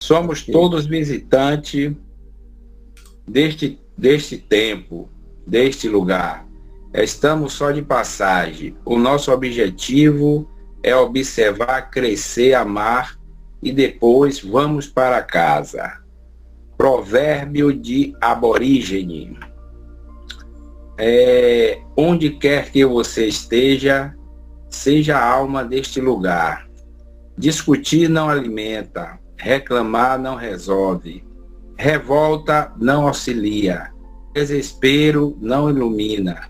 Somos todos visitantes deste tempo, deste lugar. Estamos só de passagem. O nosso objetivo é observar, crescer, amar e depois vamos para casa. Provérbio de aborígene. Onde quer que você esteja, seja a alma deste lugar. Discutir não alimenta, reclamar não resolve, revolta não auxilia, desespero não ilumina,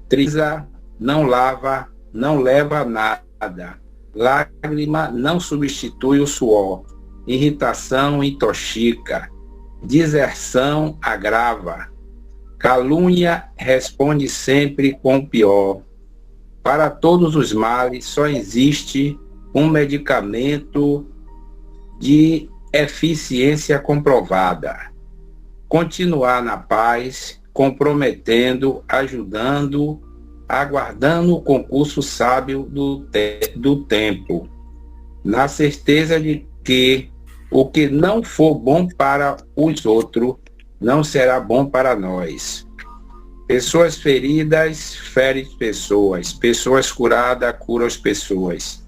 tristeza não lava, não leva a nada, lágrima não substitui o suor, irritação intoxica, deserção agrava, calúnia responde sempre com o pior. Para todos os males só existe um medicamento de eficiência comprovada. Continuar na paz, comprometendo, ajudando, aguardando o concurso sábio do tempo, na certeza de que o que não for bom para os outros, não será bom para nós. Pessoas feridas ferem pessoas, pessoas curadas curam as pessoas.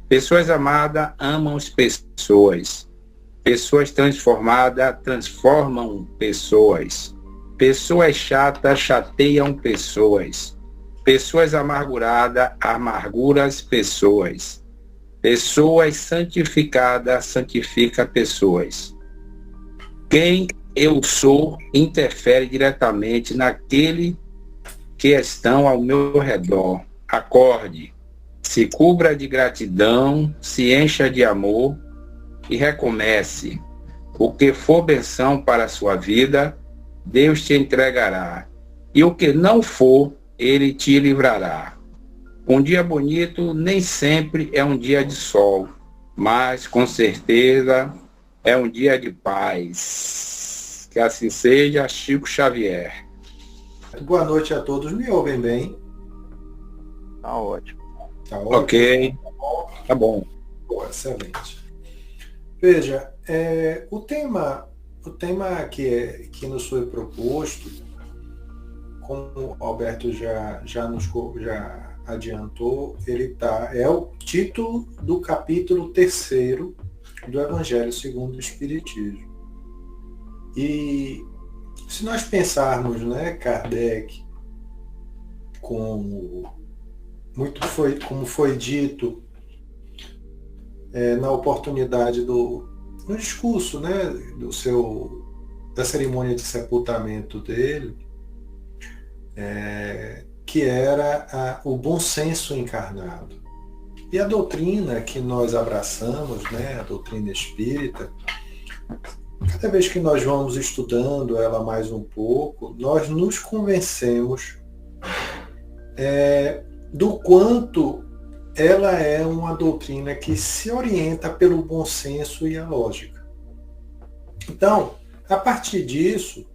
Pessoas amadas amam as pessoas. Pessoas transformadas transformam pessoas. Pessoas chatas chateiam pessoas. Pessoas amarguradas amarguram as pessoas. Pessoas santificadas santificam pessoas. Quem eu sou interfere diretamente naquele que estão ao meu redor. Acorde. Se cubra de gratidão, se encha de amor e recomece. O que for benção para a sua vida, Deus te entregará. E o que não for, Ele te livrará. Um dia bonito nem sempre é um dia de sol, mas com certeza é um dia de paz. Que assim seja, Chico Xavier. Boa noite a todos. Me ouvem bem? Tá ótimo. Tá ótimo? Ok. Tá bom. Boa, excelente. Veja, o tema que nos foi proposto, como o Alberto já adiantou, é o título do capítulo 3º do Evangelho segundo o Espiritismo. E se nós pensarmos, Kardec, como foi dito na oportunidade no discurso, da cerimônia de sepultamento dele, que era o bom senso encarnado. E a doutrina que nós abraçamos, a doutrina espírita, cada vez que nós vamos estudando ela mais um pouco, nós nos convencemos do quanto ela é uma doutrina que se orienta pelo bom senso e a lógica. Então, a partir disso,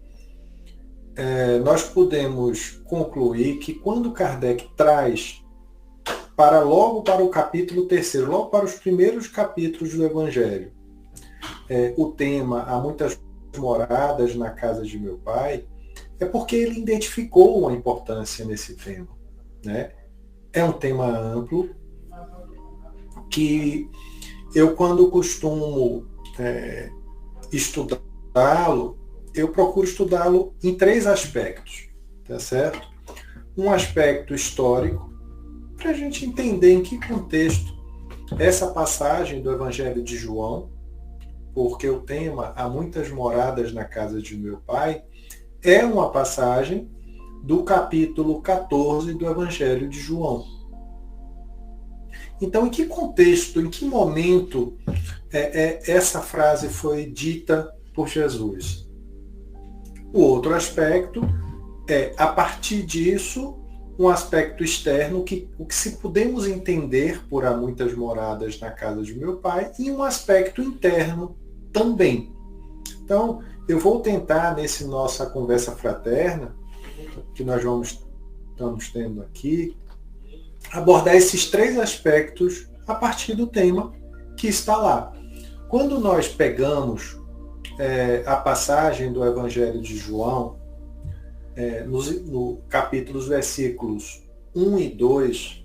nós podemos concluir que quando Kardec traz logo para o capítulo 3º, logo para os primeiros capítulos do Evangelho, o tema "Há muitas moradas na casa de meu pai", é porque ele identificou uma importância nesse tema. É um tema amplo, que eu, quando costumo estudá-lo, eu procuro estudá-lo em 3 aspectos, tá certo? Um aspecto histórico, para a gente entender em que contexto essa passagem do Evangelho de João, porque o tema "Há muitas moradas na casa de meu pai", é uma passagem do capítulo 14 do Evangelho de João. Então, em que contexto, em que momento essa frase foi dita por Jesus? O outro aspecto a partir disso, um aspecto externo, o que se podemos entender por "há muitas moradas na casa de meu pai", e um aspecto interno também. Então, eu vou tentar, nessa nossa conversa fraterna, que nós estamos tendo aqui, abordar esses 3 aspectos a partir do tema que está lá. Quando nós pegamos a passagem do Evangelho de João, no capítulos, versículos 1 e 2,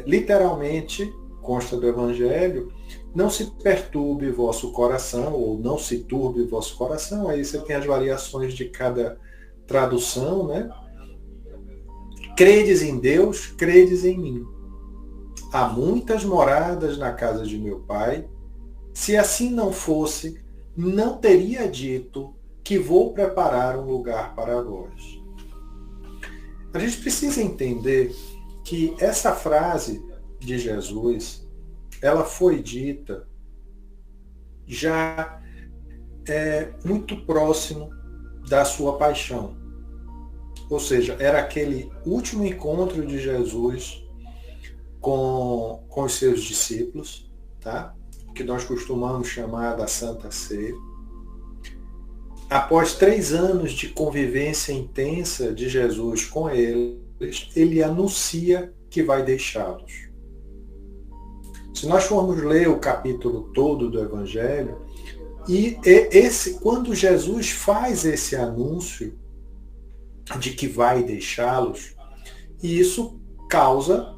literalmente, consta do Evangelho, não se perturbe vosso coração, ou não se turbe vosso coração, aí você tem as variações de cada tradução, né? Credes em Deus, credes em mim. Há muitas moradas na casa de meu Pai. Se assim não fosse, não teria dito que vou preparar um lugar para vós. A gente precisa entender que essa frase de Jesus, ela foi dita já muito próximo da sua paixão. Ou seja, era aquele último encontro de Jesus com os seus discípulos, tá? Que nós costumamos chamar da Santa Ceia. Após 3 anos de convivência intensa de Jesus com eles, ele anuncia que vai deixá-los. Se nós formos ler o capítulo todo do Evangelho, quando Jesus faz esse anúncio de que vai deixá-los, e isso causa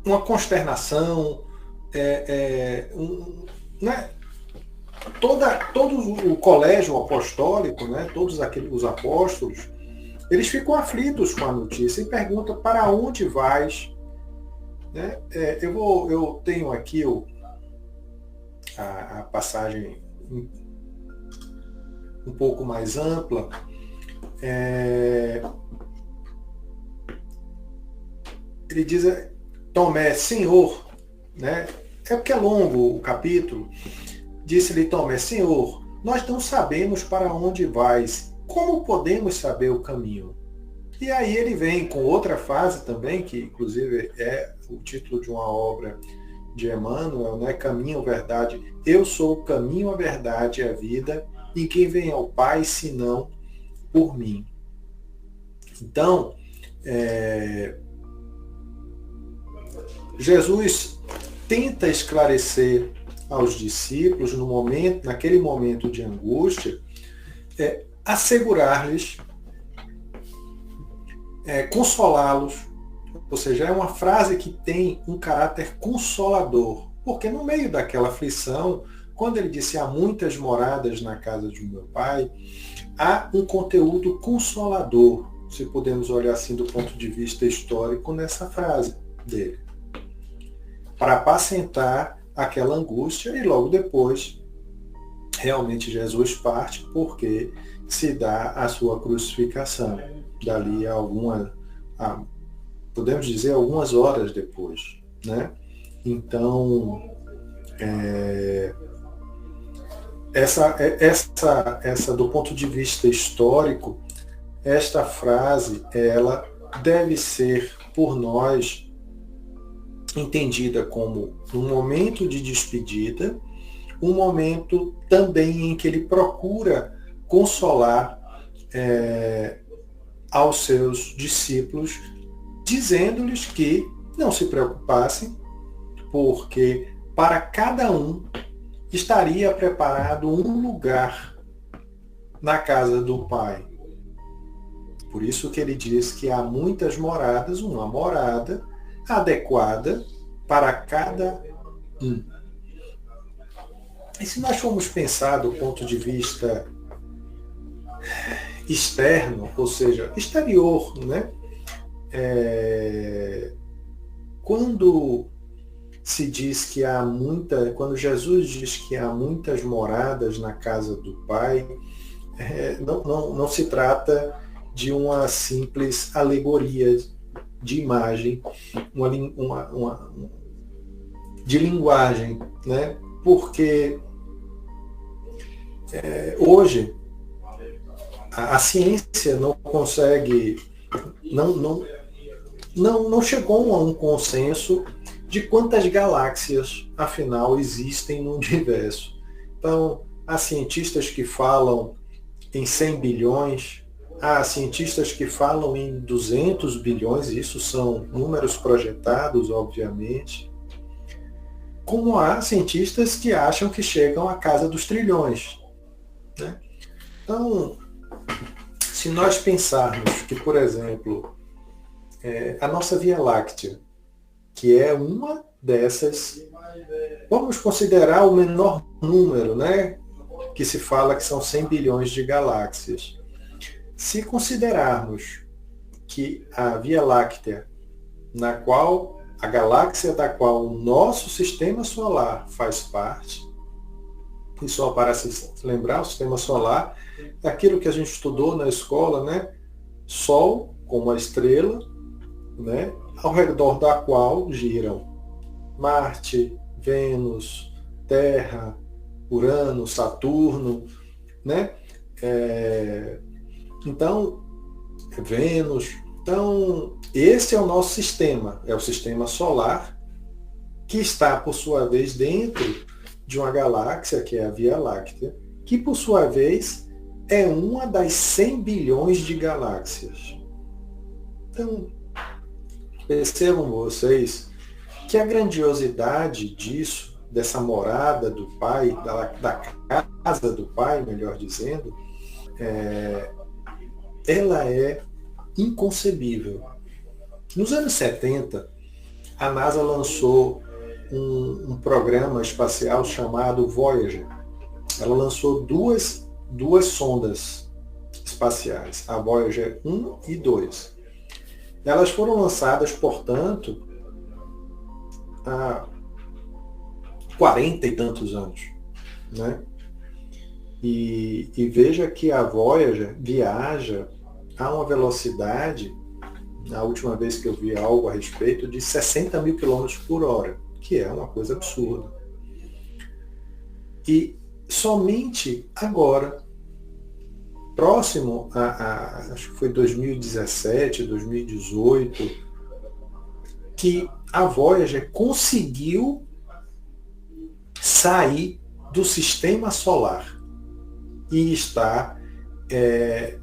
uma consternação, né? Todo o colégio apostólico, né? Todos os apóstolos, eles ficam aflitos com a notícia e perguntam: para onde vais? Né? Eu tenho aqui a passagem um pouco mais ampla. Ele diz: Tomé, Senhor, né? É porque é longo o capítulo. Disse-lhe Tomé: Senhor, nós não sabemos para onde vais. Como podemos saber o caminho? E aí ele vem com outra frase também, que inclusive é o título de uma obra de Emmanuel, né? Caminho, verdade. Eu sou o caminho, a verdade e a vida. Ninguém vem ao Pai senão por mim. Então, Jesus tenta esclarecer aos discípulos naquele momento de angústia, assegurar-lhes, consolá-los. Ou seja, é uma frase que tem um caráter consolador, porque no meio daquela aflição, quando ele disse há muitas moradas na casa de meu Pai, há um conteúdo consolador, se podemos olhar assim do ponto de vista histórico, nessa frase dele, para apacentar aquela angústia. E logo depois, realmente Jesus parte, porque se dá a sua crucificação. Dali podemos dizer, algumas horas depois, né? Então, essa do ponto de vista histórico, esta frase, ela deve ser por nós entendida como um momento de despedida, um momento também em que ele procura consolar aos seus discípulos, dizendo-lhes que não se preocupassem, porque para cada um estaria preparado um lugar na casa do Pai. Por isso que ele diz que há muitas moradas, uma morada adequada para cada um. E se nós formos pensar do ponto de vista externo, ou seja, exterior, né? Quando se diz que quando Jesus diz que há muitas moradas na casa do Pai, não se trata de uma simples alegoria de imagem, de linguagem, né? Porque hoje a ciência não consegue, não chegou a um consenso de quantas galáxias, afinal, existem no universo. Então, há cientistas que falam em 100 bilhões, há cientistas que falam em 200 bilhões, isso são números projetados, obviamente. como há cientistas que acham que chegam à casa dos trilhões, né? Então, se nós pensarmos que, por exemplo, a nossa Via Láctea, que é uma dessas, vamos considerar o menor número, né? Que se fala que são 100 bilhões de galáxias. Se considerarmos que a Via Láctea, na qual a galáxia da qual o nosso sistema solar faz parte, e só para se lembrar, o sistema solar é aquilo que a gente estudou na escola, né? Sol como uma estrela, né? Ao redor da qual giram Marte, Vênus, Terra, Urano, Saturno, né? Então, Vênus. Então, esse é o nosso sistema, é o sistema solar, que está, por sua vez, dentro de uma galáxia, que é a Via Láctea, que, por sua vez, é uma das 100 bilhões de galáxias. Então, percebam vocês que a grandiosidade disso, dessa morada do Pai, da casa do Pai, melhor dizendo, ela é inconcebível. Nos anos 70, a NASA lançou um programa espacial chamado Voyager. Ela lançou duas sondas espaciais, a Voyager 1 e 2. Elas foram lançadas, portanto, há 40 e tantos anos, né? E veja que a Voyager viaja a uma velocidade, na última vez que eu vi algo a respeito, de 60 mil quilômetros por hora, que é uma coisa absurda. E somente agora, próximo acho que foi 2017, 2018, que a Voyager conseguiu sair do sistema solar e está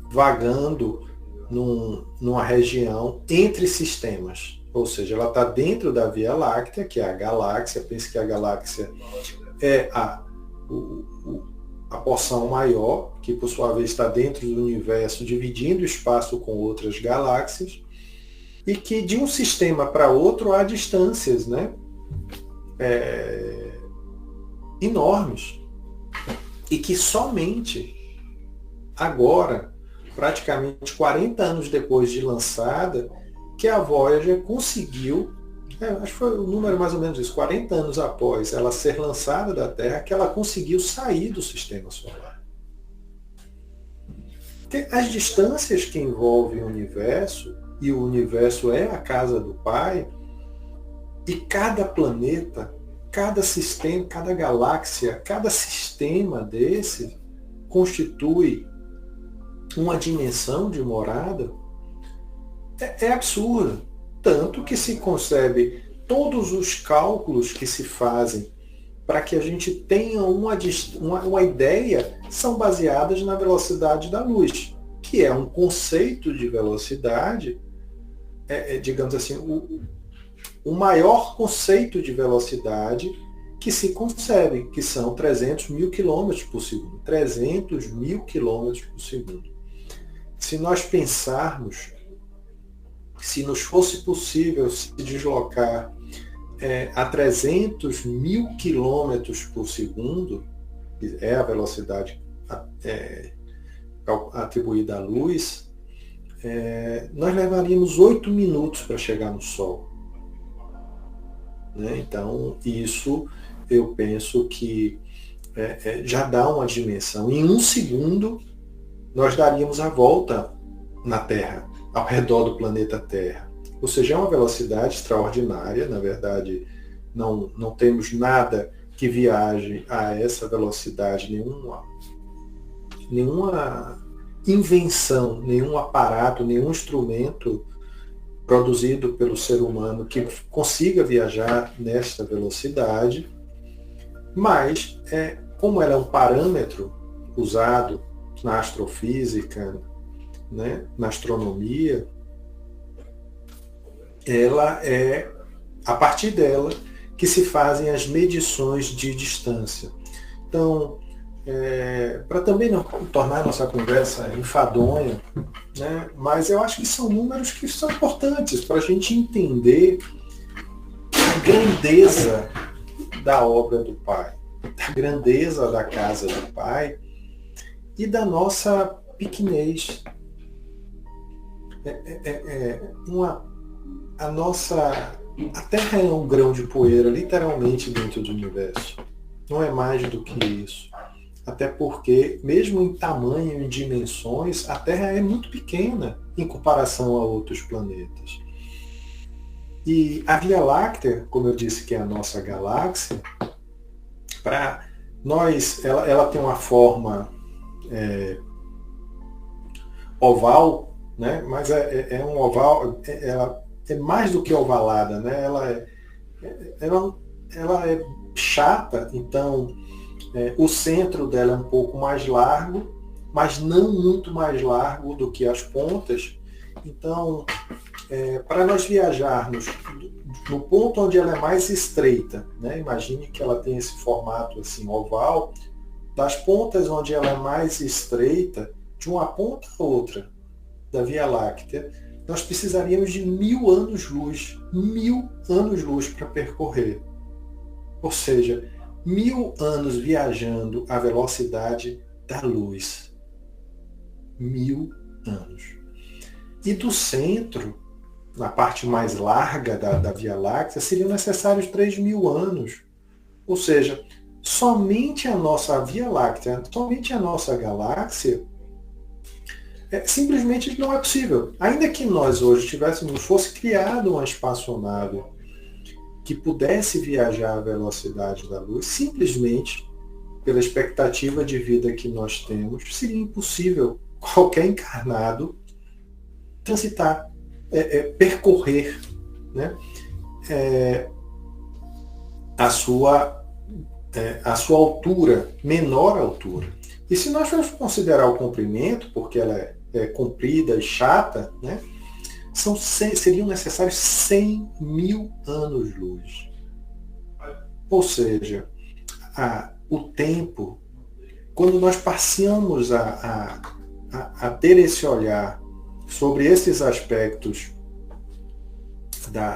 vagando numa região entre sistemas. Ou seja, ela está dentro da Via Láctea, que é a galáxia. Pense que a galáxia é a porção maior, que por sua vez está dentro do universo, dividindo o espaço com outras galáxias, e que de um sistema para outro há distâncias, né? Enormes. E que somente agora, praticamente 40 anos depois de lançada, que a Voyager conseguiu, acho que foi o número mais ou menos isso, 40 anos após ela ser lançada da Terra, que ela conseguiu sair do sistema solar. Porque as distâncias que envolvem o universo, e o universo é a casa do Pai, e cada planeta, cada sistema, cada galáxia, cada sistema desse constitui uma dimensão de morada, é absurda. Tanto que se concebe todos os cálculos que se fazem para que a gente tenha uma ideia são baseadas na velocidade da luz, que é um conceito de velocidade, digamos assim, o maior conceito de velocidade que se concebe, que são 300 mil quilômetros por segundo. 300 mil quilômetros por segundo. Se nós pensarmos, se nos fosse possível se deslocar a 300 mil quilômetros por segundo, que é a velocidade atribuída à luz, nós levaríamos 8 minutos para chegar no Sol. Né? Então, isso eu penso que já dá uma dimensão. Em um segundo, nós daríamos a volta na Terra, ao redor do planeta Terra. Ou seja, é uma velocidade extraordinária. Na verdade, não temos nada que viaje a essa velocidade, nenhuma invenção, nenhum aparato, nenhum instrumento produzido pelo ser humano que consiga viajar nesta velocidade. Mas, como ela é um parâmetro usado na astrofísica, né, na astronomia, ela é a partir dela que se fazem as medições de distância. Então, para também não tornar nossa conversa enfadonha, né, mas eu acho que são números que são importantes para a gente entender a grandeza da obra do Pai, da grandeza da casa do Pai e da nossa pequenez. A Terra é um grão de poeira, literalmente, dentro do universo. Não é mais do que isso. Até porque, mesmo em tamanho e em dimensões, a Terra é muito pequena em comparação a outros planetas. E a Via Láctea, como eu disse que é a nossa galáxia, para nós, ela tem uma forma oval, né? Mas é um oval, ela é mais do que ovalada, né? Ela é chata, então o centro dela é um pouco mais largo, mas não muito mais largo do que as pontas. Então, para nós viajarmos no ponto onde ela é mais estreita, né? Imagine que ela tem esse formato assim oval, das pontas onde ela é mais estreita, de uma ponta a outra da Via Láctea, nós precisaríamos de 1000 anos-luz. 1000 anos-luz para percorrer. Ou seja, 1000 anos viajando à velocidade da luz. 1000 anos. E do centro, na parte mais larga da Via Láctea, seriam necessários 3000 anos. Ou seja, somente a nossa Via Láctea, somente a nossa galáxia, simplesmente não é possível. Ainda que nós hoje fosse criado uma espaçonave que pudesse viajar à velocidade da luz, simplesmente, pela expectativa de vida que nós temos, seria impossível qualquer encarnado transitar, percorrer, né, a sua altura, menor altura. E se nós formos considerar o comprimento, porque ela é comprida e chata, né, seriam necessários 100.000 anos-luz. Ou seja, o tempo, quando nós passamos a ter esse olhar sobre esses aspectos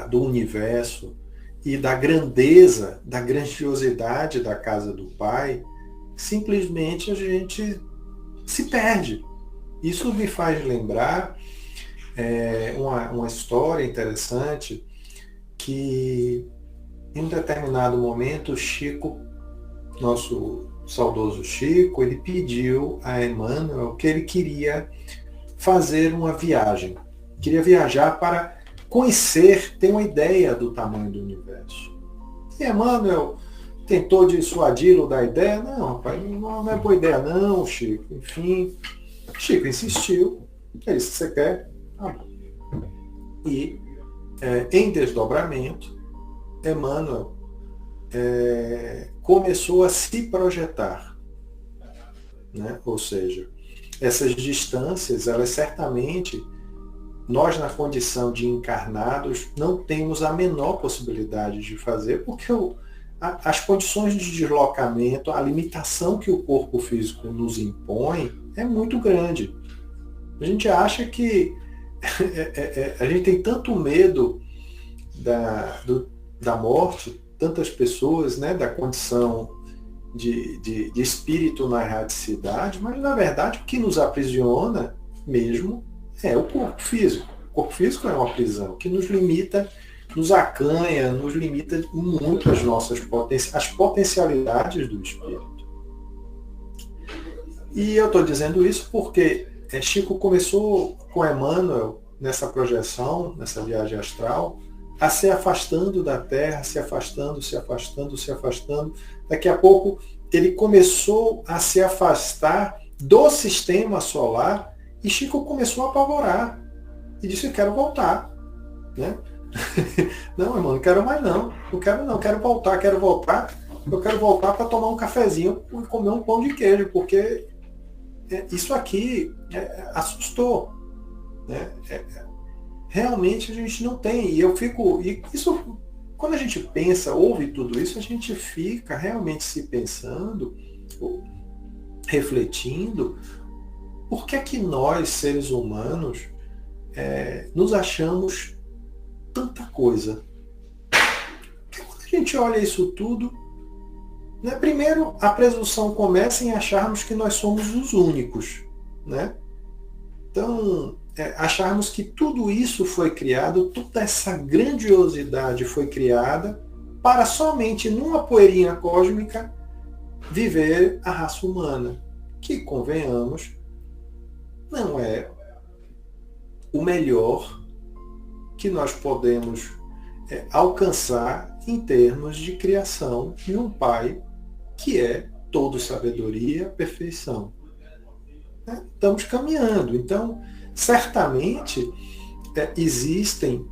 do universo e da grandeza, da grandiosidade da casa do Pai, simplesmente a gente se perde. Isso me faz lembrar uma história interessante que, em um determinado momento, o Chico, nosso saudoso Chico, ele pediu a Emmanuel que ele queria fazer uma viagem. Queria viajar para conhecer, ter uma ideia do tamanho do universo. E Emmanuel tentou dissuadi-lo da ideia. Não, pai, não é boa ideia não, Chico. Enfim, Chico insistiu. É isso que você quer? Tá bom. E, em desdobramento, Emmanuel começou a se projetar, né? Ou seja, essas distâncias, elas certamente, nós na condição de encarnados, não temos a menor possibilidade de fazer, porque as condições de deslocamento, a limitação que o corpo físico nos impõe é muito grande. A gente acha que a gente tem tanto medo da morte, tantas pessoas, né, da condição de espírito na erraticidade, mas na verdade o que nos aprisiona mesmo é o corpo físico. O corpo físico é uma prisão que nos limita, nos acanha, nos limita muito as potencialidades do espírito. E eu estou dizendo isso porque Chico começou com Emmanuel, nessa projeção, nessa viagem astral, a se afastando da Terra, se afastando, se afastando, se afastando. Daqui a pouco ele começou a se afastar do sistema solar e Chico começou a apavorar. E disse, eu quero voltar. Né? Não, irmão, não quero mais não. Não quero não, quero voltar. Eu quero voltar para tomar um cafezinho e comer um pão de queijo, porque isso aqui assustou. Né? Realmente a gente não tem. E isso, quando a gente pensa, ouve tudo isso, a gente fica realmente se pensando, refletindo, por que é que nós, seres humanos, nos achamos tanta coisa? Porque quando a gente olha isso tudo, né, primeiro a presunção começa em acharmos que nós somos os únicos, né? Então, acharmos que tudo isso foi criado, toda essa grandiosidade foi criada para somente numa poeirinha cósmica viver a raça humana, que, convenhamos, não é o melhor que nós podemos alcançar em termos de criação de um Pai que é todo sabedoria, perfeição. Estamos caminhando. Então, certamente, existem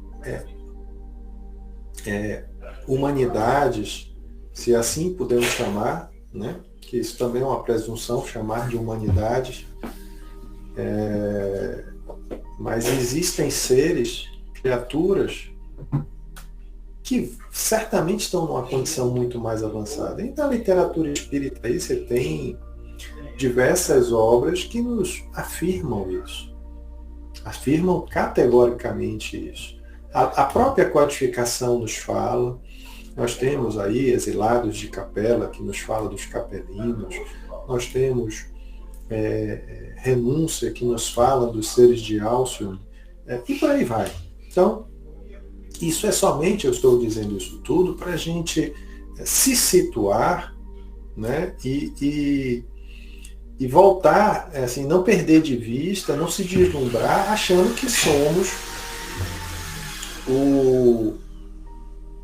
humanidades, se assim podemos chamar, né? Que isso também é uma presunção, chamar de humanidades, mas existem seres, criaturas, que certamente estão numa condição muito mais avançada. E na literatura espírita aí você tem diversas obras que nos afirmam isso. Afirmam categoricamente isso. A própria codificação nos fala. Nós temos aí Exilados de Capela, que nos fala dos capelinos. Nós temos Renúncia, que nos fala dos seres de Alcione. E por aí vai. Então, isso é somente, eu estou dizendo isso tudo, para a gente se situar, né, e voltar, assim, não perder de vista, não se deslumbrar achando que somos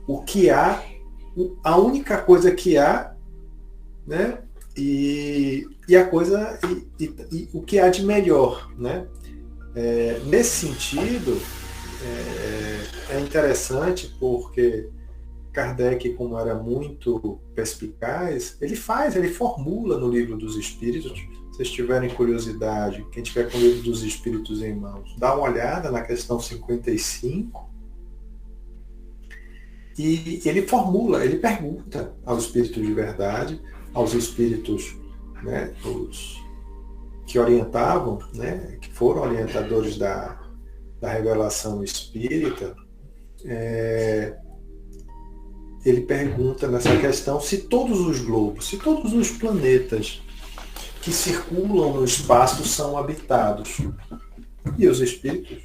o que há, a única coisa que há, né, e a coisa, e o que há de melhor, né? Nesse sentido, é interessante porque Kardec, como era muito perspicaz, ele formula no Livro dos Espíritos. Se vocês tiverem curiosidade, quem tiver com o Livro dos Espíritos em mãos, dá uma olhada na questão 55. E ele formula, ele pergunta aos espíritos de verdade, aos espíritos, né, os que orientavam, né, que foram orientadores da revelação espírita, ele pergunta nessa questão se todos os globos, se todos os planetas que circulam no espaço são habitados. E os espíritos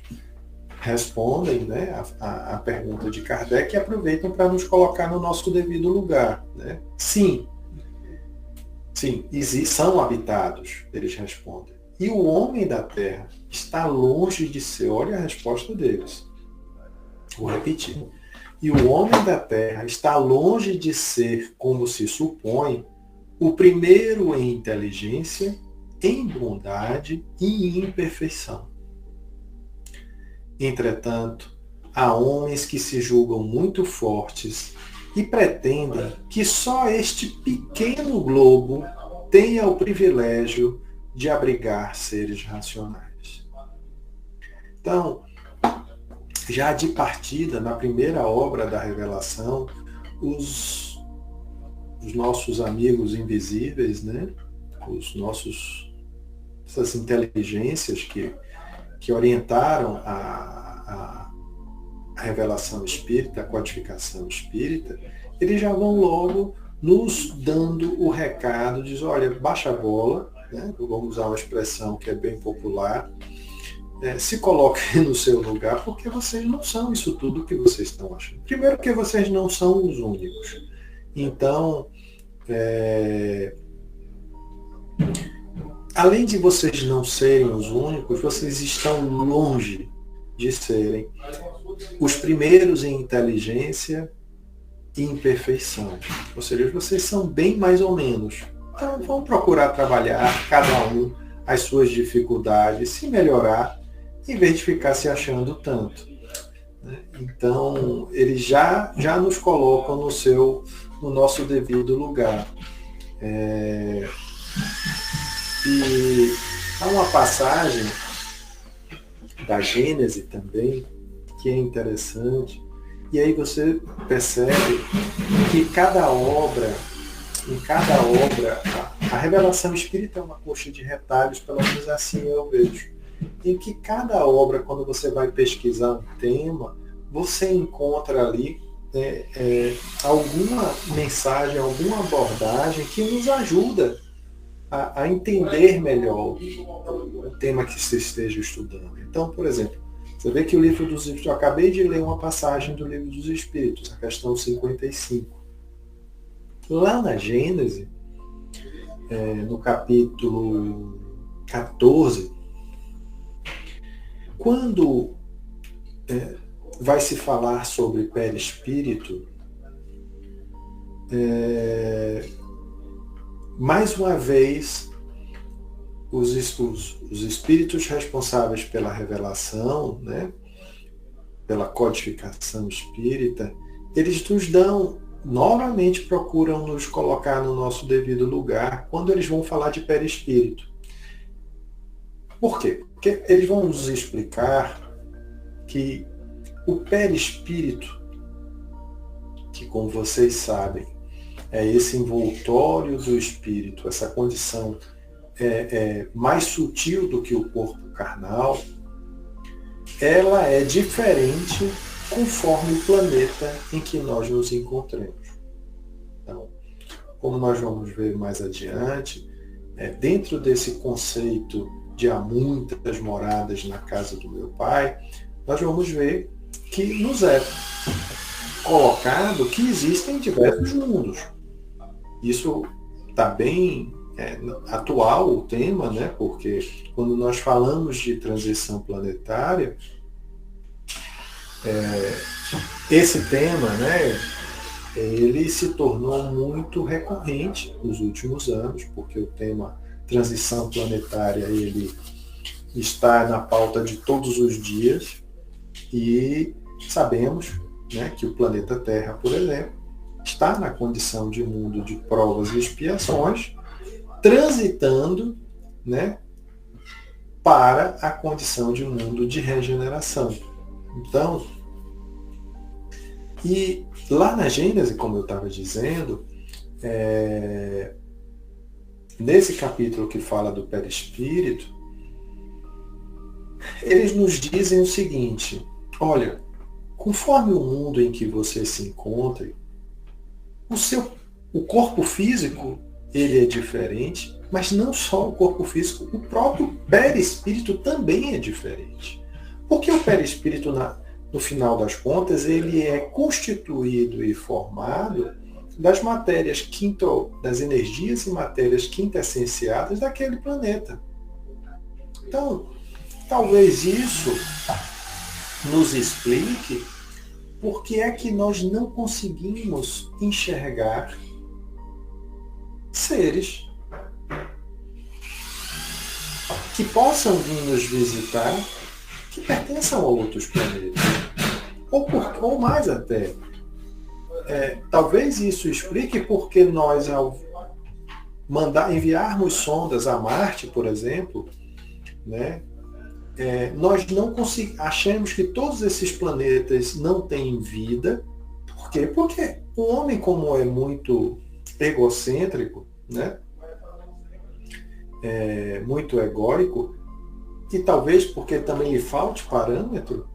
respondem, né, a pergunta de Kardec e aproveitam para nos colocar no nosso devido lugar, né? Sim, são habitados, eles respondem. E o homem da Terra está longe de ser, olha a resposta deles. Vou repetir. E o homem da Terra está longe de ser, como se supõe, o primeiro em inteligência, em bondade e em perfeição. Entretanto, há homens que se julgam muito fortes e pretendem que só este pequeno globo tenha o privilégio de abrigar seres racionais. Então, já de partida, na primeira obra da revelação, os nossos amigos invisíveis, né? Essas inteligências que orientaram a revelação espírita, a codificação espírita, eles já vão logo nos dando o recado, diz, olha, baixa a bola, né? Vamos usar uma expressão que é bem popular, se coloquem no seu lugar, porque vocês não são isso tudo que vocês estão achando. Primeiro, porque vocês não são os únicos. Então, além de vocês não serem os únicos, vocês estão longe de serem os primeiros em inteligência e em perfeição. Ou seja, vocês são bem mais ou menos. Então, vamos procurar trabalhar, cada um, as suas dificuldades, se melhorar, em vez de ficar se achando tanto. Então, eles já nos colocam no nosso devido lugar. E há uma passagem da Gênese também, que é interessante, E aí você percebe que em cada obra, a revelação espírita é uma coxa de retalhos, pelo menos assim eu vejo. Em que cada obra, quando você vai pesquisar um tema, você encontra ali alguma mensagem, alguma abordagem que nos ajuda a entender melhor o tema que se esteja estudando. Então, por exemplo, você vê que o livro dos Espíritos, eu acabei de ler uma passagem do livro dos Espíritos, a questão 55. Lá na Gênese, no capítulo 14, quando vai se falar sobre perispírito, mais uma vez, os espíritos responsáveis pela revelação, né, pela codificação espírita, eles nos dão, novamente procuram nos colocar no nosso devido lugar quando eles vão falar de perispírito. Por quê? Porque eles vão nos explicar que o perispírito, que como vocês sabem, é esse envoltório do espírito, essa condição mais sutil do que o corpo carnal, ela é diferente conforme o planeta em que nós nos encontremos. Então, como nós vamos ver mais adiante, dentro desse conceito de há muitas moradas na casa do meu pai, nós vamos ver que nos é colocado que existem diversos mundos. Isso está bem atual o tema, né? Porque quando nós falamos de transição planetária, esse tema, né, ele se tornou muito recorrente nos últimos anos, porque o tema transição planetária ele está na pauta de todos os dias e sabemos, né, que o planeta Terra, por exemplo, está na condição de mundo de provas e expiações, transitando, né, para a condição de mundo de regeneração. Então, e lá na Gênese, como eu estava dizendo, nesse capítulo que fala do perispírito, eles nos dizem o seguinte: olha, conforme o mundo em que você se encontre, o corpo físico ele é diferente, mas não só o corpo físico, o próprio perispírito também é diferente. Porque o perispírito, no final das contas, ele é constituído e formado das matérias das energias e matérias quintessenciadas daquele planeta. Então, talvez isso nos explique por que é que nós não conseguimos enxergar seres que possam vir nos visitar que pertençam a outros planetas. Ou mais até. Talvez isso explique porque nós, ao enviarmos sondas a Marte, por exemplo, né, nós não achamos que todos esses planetas não têm vida. Por quê? Porque o homem, como é muito egocêntrico, né, muito egóico, e talvez porque também lhe falte parâmetro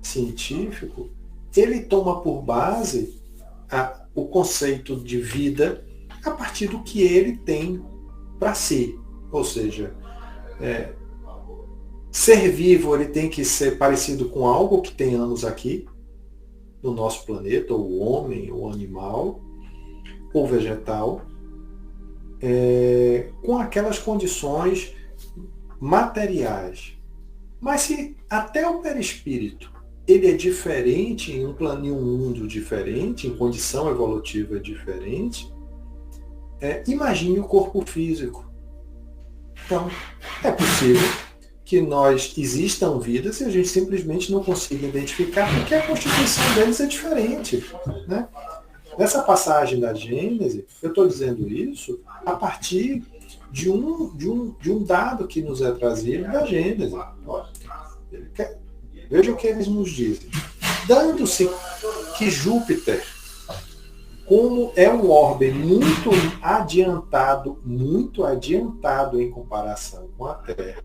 científico, ele toma por base o conceito de vida a partir do que ele tem para si. Ou seja, ser vivo ele tem que ser parecido com algo que tem anos aqui, no nosso planeta, ou o homem, ou animal, ou vegetal, com aquelas condições materiais. Mas se até o perispírito ele é diferente em um mundo diferente, em condição evolutiva diferente, imagine o corpo físico. Então, é possível que existam vidas e a gente simplesmente não consiga identificar porque a constituição deles é diferente, né? Nessa passagem da Gênese, eu estou dizendo isso a partir de um dado que nos é trazido da Gênese. Veja o que eles nos dizem. Dando-se que Júpiter, como é um orbe muito adiantado em comparação com a Terra,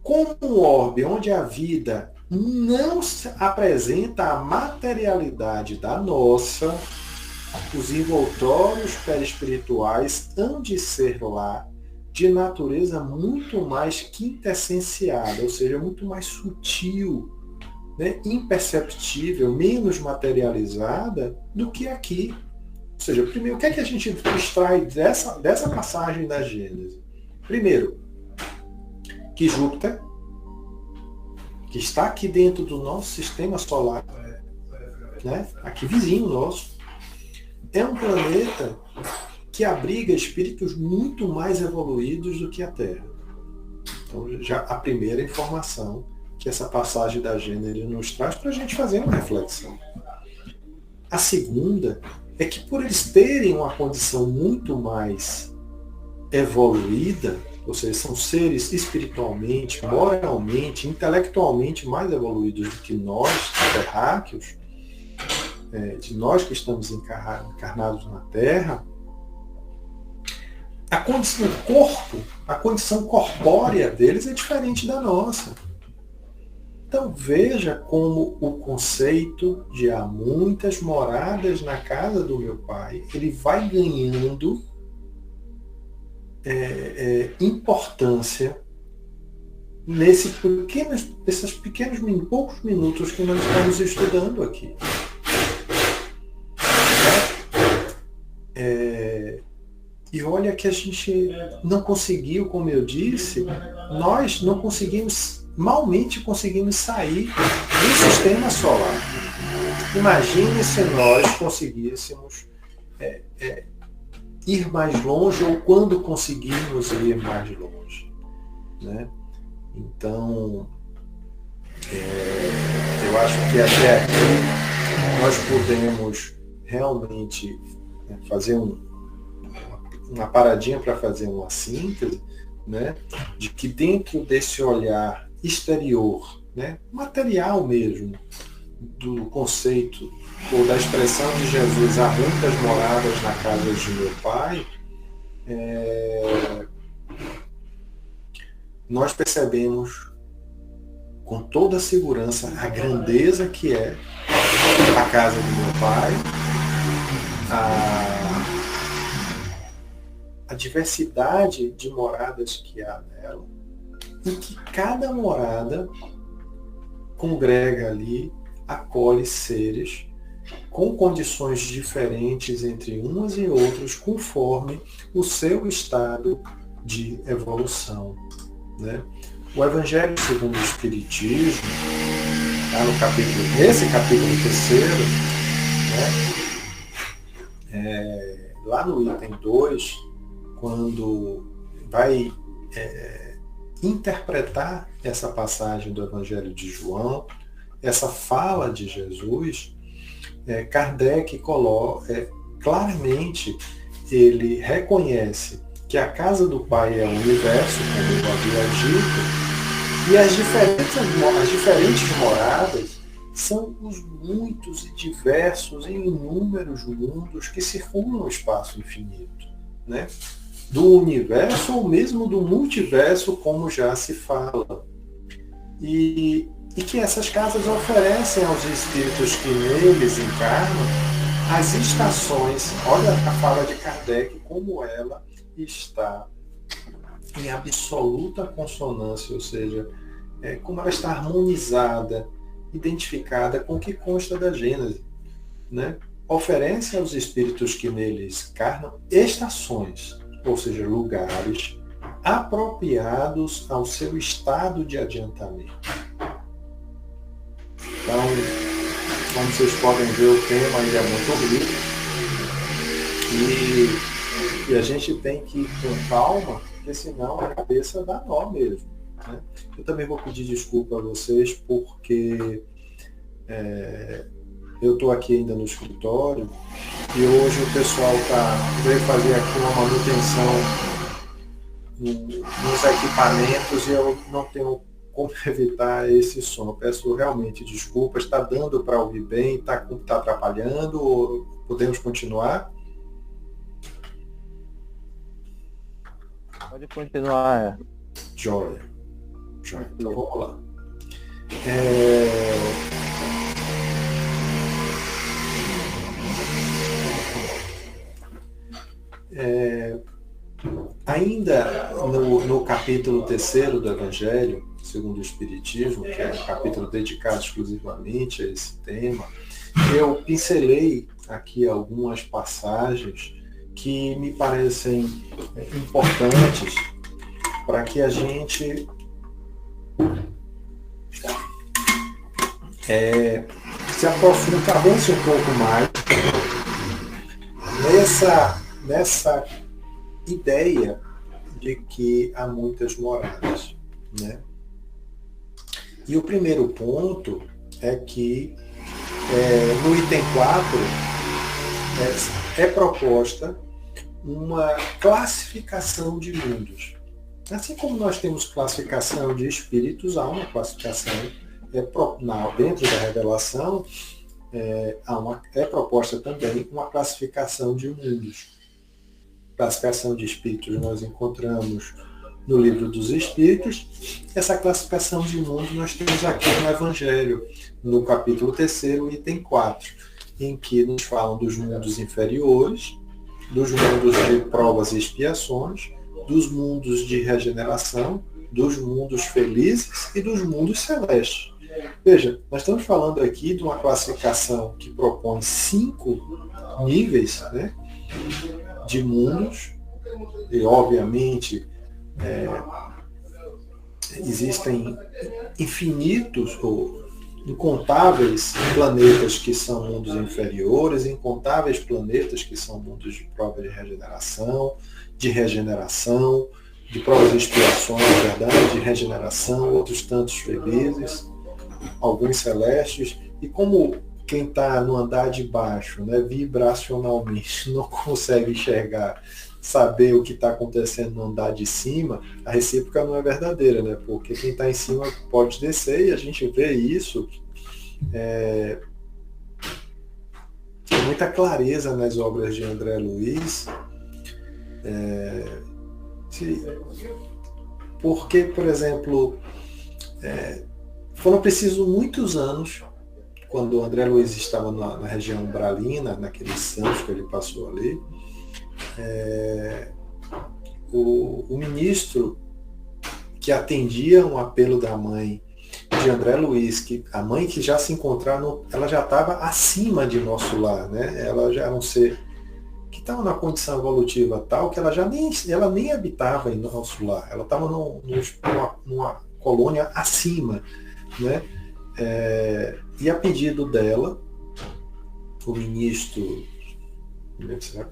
como um orbe onde a vida não apresenta a materialidade da nossa, os envoltórios perispirituais hão de ser lá de natureza muito mais quintessenciada, ou seja, muito mais sutil, né, imperceptível, menos materializada do que aqui. Ou seja, primeiro, o que é que a gente extrai dessa passagem da Gênesis? Primeiro, que Júpiter, que está aqui dentro do nosso sistema solar, né, aqui vizinho nosso, é um planeta que abriga espíritos muito mais evoluídos do que a Terra. Então, já a primeira informação que essa passagem da Gênesis nos traz para a gente fazer uma reflexão. A segunda é que por eles terem uma condição muito mais evoluída, ou seja, são seres espiritualmente, moralmente, intelectualmente mais evoluídos do que nós, terráqueos, de nós que estamos encarnados na Terra, a condição do corpo, a condição corpórea deles é diferente da nossa. Então veja como o conceito de há muitas moradas na casa do meu pai, ele vai ganhando importância nesses pequenos poucos minutos que nós estamos estudando aqui. E olha que a gente não conseguiu, como eu disse, nós não conseguimos, malmente conseguimos sair do sistema solar. Imagine se nós conseguíssemos ir mais longe, ou quando conseguimos ir mais longe, né? Então, eu acho que até aqui nós podemos realmente fazer uma paradinha para fazer uma síntese, né, de que dentro desse olhar exterior, né, material mesmo, do conceito ou da expressão de Jesus, há muitas moradas na casa de meu pai, nós percebemos com toda a segurança a grandeza que é a casa do meu pai, a diversidade de moradas que há nela, e que cada morada congrega ali, acolhe seres com condições diferentes entre umas e outras, conforme o seu estado de evolução, né? O Evangelho segundo o Espiritismo, nesse capítulo 3º, né, lá no item 2, quando vai interpretar essa passagem do Evangelho de João, essa fala de Jesus, Kardec claramente, ele reconhece que a casa do Pai é o universo, como eu havia dito, e as diferentes moradas são os muitos e diversos e inúmeros mundos que circulam o espaço infinito, né? Do universo ou mesmo do multiverso, como já se fala. E que essas casas oferecem aos espíritos que neles encarnam as estações. Olha a fala de Kardec, como ela está em absoluta consonância, ou seja, como ela está harmonizada, identificada com o que consta da Gênesis, né? Oferece aos espíritos que neles encarnam estações, ou seja, lugares apropriados ao seu estado de adiantamento. Então, como vocês podem ver, o tema aí é muito rico e a gente tem que ir com calma, porque senão a cabeça dá nó mesmo, né? Eu também vou pedir desculpa a vocês porque eu estou aqui ainda no escritório e hoje o pessoal veio fazer aqui uma manutenção nos equipamentos e eu não tenho como evitar esse som. Eu peço realmente desculpas, está dando para ouvir bem, está atrapalhando, ou podemos continuar? Pode continuar. Joia. Então vamos lá. Ainda no capítulo 3º do Evangelho, segundo o Espiritismo, que é um capítulo dedicado exclusivamente a esse tema, eu pincelei aqui algumas passagens que me parecem importantes para que a gente se aprofunde, avance um pouco mais nessa ideia de que há muitas moradas, né? E o primeiro ponto é que no item 4 é proposta uma classificação de mundos. Assim como nós temos classificação de espíritos, há uma classificação dentro da revelação, é proposta também uma classificação de mundos. Classificação de espíritos nós encontramos no Livro dos Espíritos. Essa classificação de mundos nós temos aqui no Evangelho, no capítulo 3º, item 4, em que nos falam dos mundos inferiores, dos mundos de provas e expiações, dos mundos de regeneração, dos mundos felizes e dos mundos celestes. Veja, nós estamos falando aqui de uma classificação que propõe 5 níveis, né, de mundos, e obviamente existem infinitos ou incontáveis planetas que são mundos inferiores, incontáveis planetas que são mundos de prova de regeneração, de provas e expiações, de regeneração, outros tantos felizes, alguns celestes, e como quem está no andar de baixo, né, vibracionalmente, não consegue enxergar, saber o que está acontecendo no andar de cima, a recíproca não é verdadeira, né? Porque quem está em cima pode descer, e a gente vê isso com muita clareza nas obras de André Luiz, porque, por exemplo, foram precisos muitos anos, quando o André Luiz estava na região umbralina, naqueles santos que ele passou ali, o ministro que atendia um apelo da mãe de André Luiz, a mãe que já se encontrava, ela já estava acima de nosso lar, né? Ela já era um ser que estava na condição evolutiva tal que ela nem habitava em nosso lar, ela estava numa colônia acima, né? E a pedido dela, o ministro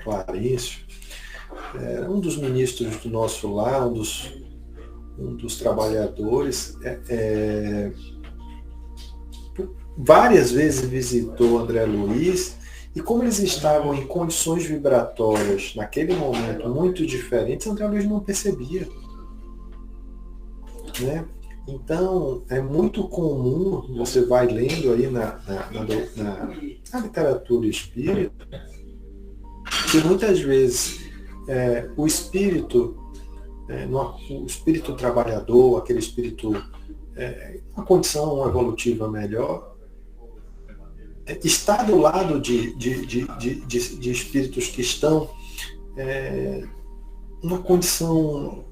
Clarencio, um dos ministros do nosso lar, um dos trabalhadores, várias vezes visitou André Luiz, e como eles estavam em condições vibratórias naquele momento muito diferentes, André Luiz não percebia, né? Então, é muito comum, você vai lendo aí na literatura espírita, que muitas vezes o espírito trabalhador, aquele espírito, uma condição evolutiva melhor, está do lado de espíritos que estão numa condição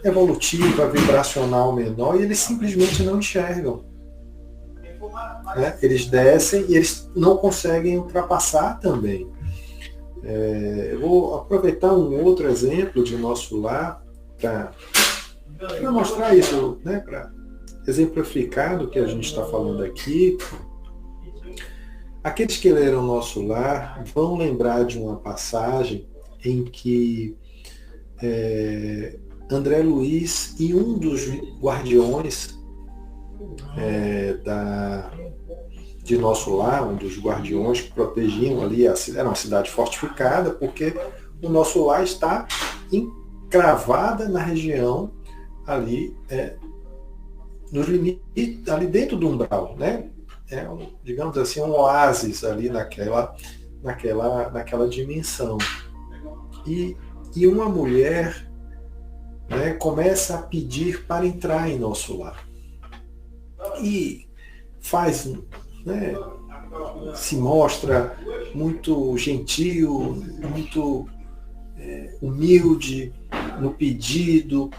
evolutiva, vibracional menor, e eles simplesmente não enxergam. Né? Eles descem e eles não conseguem ultrapassar também. Eu vou aproveitar um outro exemplo de nosso lar para mostrar isso, né? Para exemplificar do que a gente está falando aqui. Aqueles que leram Nosso Lar vão lembrar de uma passagem em que André Luiz e um dos guardiões de Nosso Lar, um dos guardiões que protegiam ali, era uma cidade fortificada, porque o Nosso Lar está encravada na região ali nos limites, ali dentro do umbral, né? Digamos assim, um oásis ali naquela dimensão. E uma mulher, né, começa a pedir para entrar em nosso lar. E faz, né, se mostra muito gentil, muito humilde no pedido,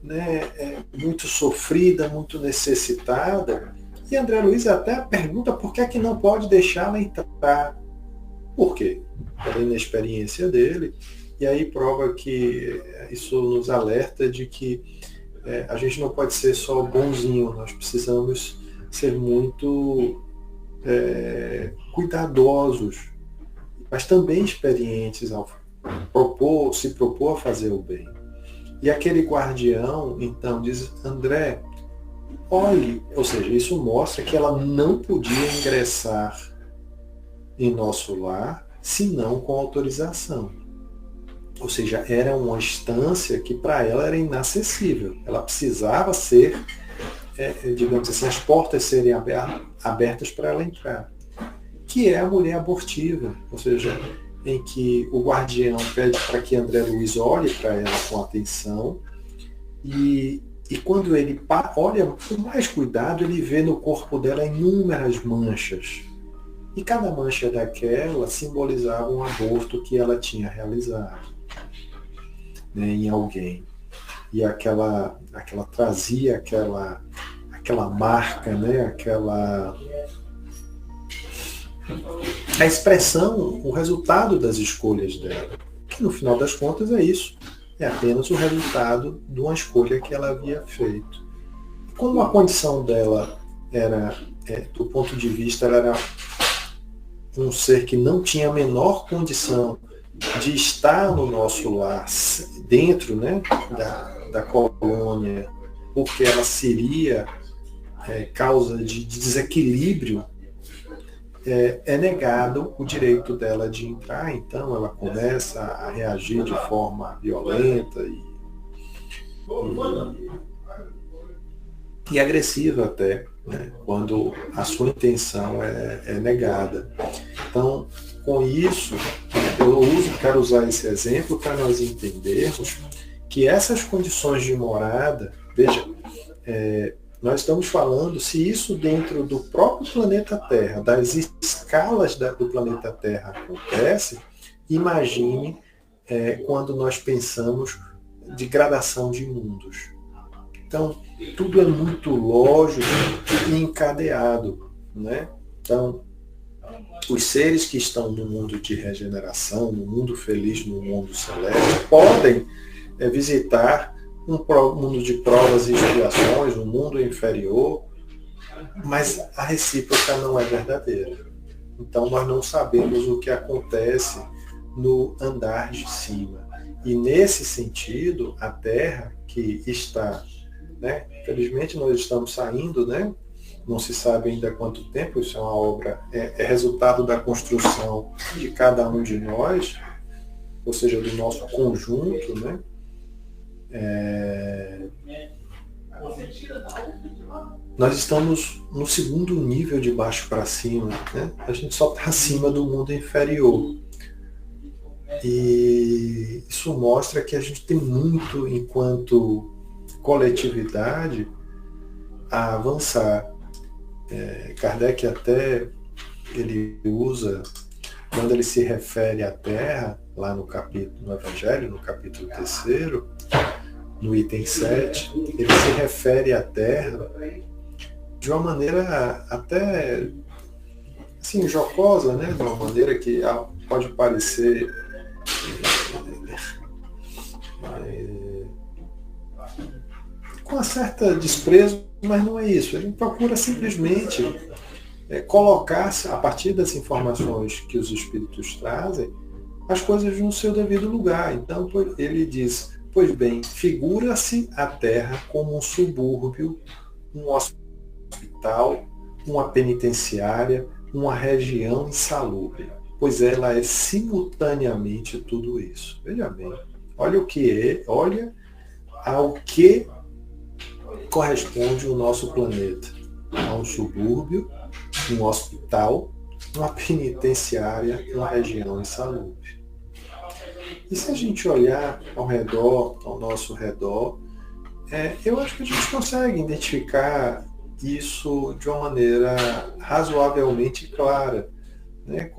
né, muito sofrida, muito necessitada. E André Luiz até pergunta por que é que não pode deixá-la entrar. Por quê? Pela inexperiência dele. E aí prova que isso nos alerta de que a gente não pode ser só bonzinho, nós precisamos ser muito cuidadosos, mas também experientes ao se propor a fazer o bem. E aquele guardião, então, diz, André, olhe, ou seja, isso mostra que ela não podia ingressar em nosso lar, senão com autorização. Ou seja, era uma instância que para ela era inacessível. Ela precisava ser, digamos assim, as portas serem abertas para ela entrar. Que é a mulher abortiva, ou seja, em que o guardião pede para que André Luiz olhe para ela com atenção e quando ele olha com mais cuidado, ele vê no corpo dela inúmeras manchas. E cada mancha daquela simbolizava um aborto que ela tinha realizado, né, em alguém. E aquela trazia aquela marca, né, a expressão, o resultado das escolhas dela. Que no final das contas é isso. É apenas o resultado de uma escolha que ela havia feito. Como a condição dela era, do ponto de vista, ela era um ser que não tinha a menor condição de estar no nosso lar, dentro, né, da colônia, porque ela seria causa de desequilíbrio, é negado o direito dela de entrar. Então ela começa a reagir de forma violenta e agressiva até, né, quando a sua intenção é negada. Então, com isso, quero usar esse exemplo para nós entendermos que essas condições de morada, veja, nós estamos falando, se isso dentro do próprio planeta Terra, das escalas do planeta Terra acontece, imagine quando nós pensamos de gradação de mundos. Então, tudo é muito lógico e encadeado, né? Então, os seres que estão no mundo de regeneração, no mundo feliz, no mundo celeste, podem visitar um mundo de provas e expiações, um mundo inferior, mas a recíproca não é verdadeira. Então nós não sabemos o que acontece no andar de cima. E nesse sentido, a Terra, que está, né, felizmente nós estamos saindo, né, não se sabe ainda quanto tempo, isso é uma obra, é resultado da construção de cada um de nós, ou seja, do nosso conjunto, né? Nós estamos no segundo nível de baixo para cima, né? A gente só está acima do mundo inferior. E isso mostra que a gente tem muito, enquanto coletividade, a avançar. Kardec até ele usa, quando ele se refere à Terra, lá no Evangelho, no capítulo 3º, no item 7, ele se refere à Terra de uma maneira até assim, jocosa, né? De uma maneira que pode parecer com uma certa desprezo, mas não é isso. Ele procura simplesmente colocar, a partir das informações que os espíritos trazem, as coisas no seu devido lugar. Então ele diz, pois bem, figura-se a Terra como um subúrbio, um hospital, uma penitenciária, uma região insalubre, pois ela é simultaneamente tudo isso. Veja bem, olha ao que corresponde o nosso planeta a um subúrbio, um hospital, uma penitenciária, uma região insalubre. E se a gente olhar ao redor, ao nosso redor, eu acho que a gente consegue identificar isso de uma maneira razoavelmente clara, né?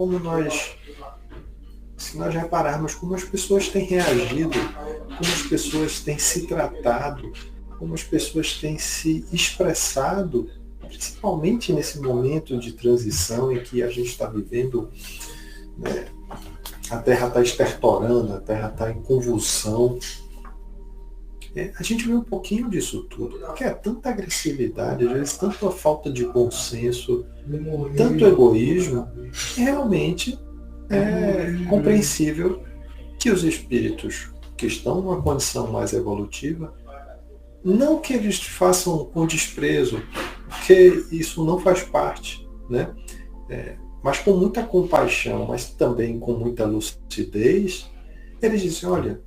Se nós repararmos como as pessoas têm reagido, como as pessoas têm se tratado, como as pessoas têm se expressado, principalmente nesse momento de transição em que a gente está vivendo, né? A Terra está estertorando, a Terra está em convulsão. A gente vê um pouquinho disso tudo, porque é tanta agressividade, às vezes tanta falta de bom senso, tanto egoísmo, que realmente é compreensível que os espíritos que estão numa condição mais evolutiva, não que eles façam com desprezo, porque isso não faz parte, né? Mas com muita compaixão, mas também com muita lucidez, eles dizem, olha,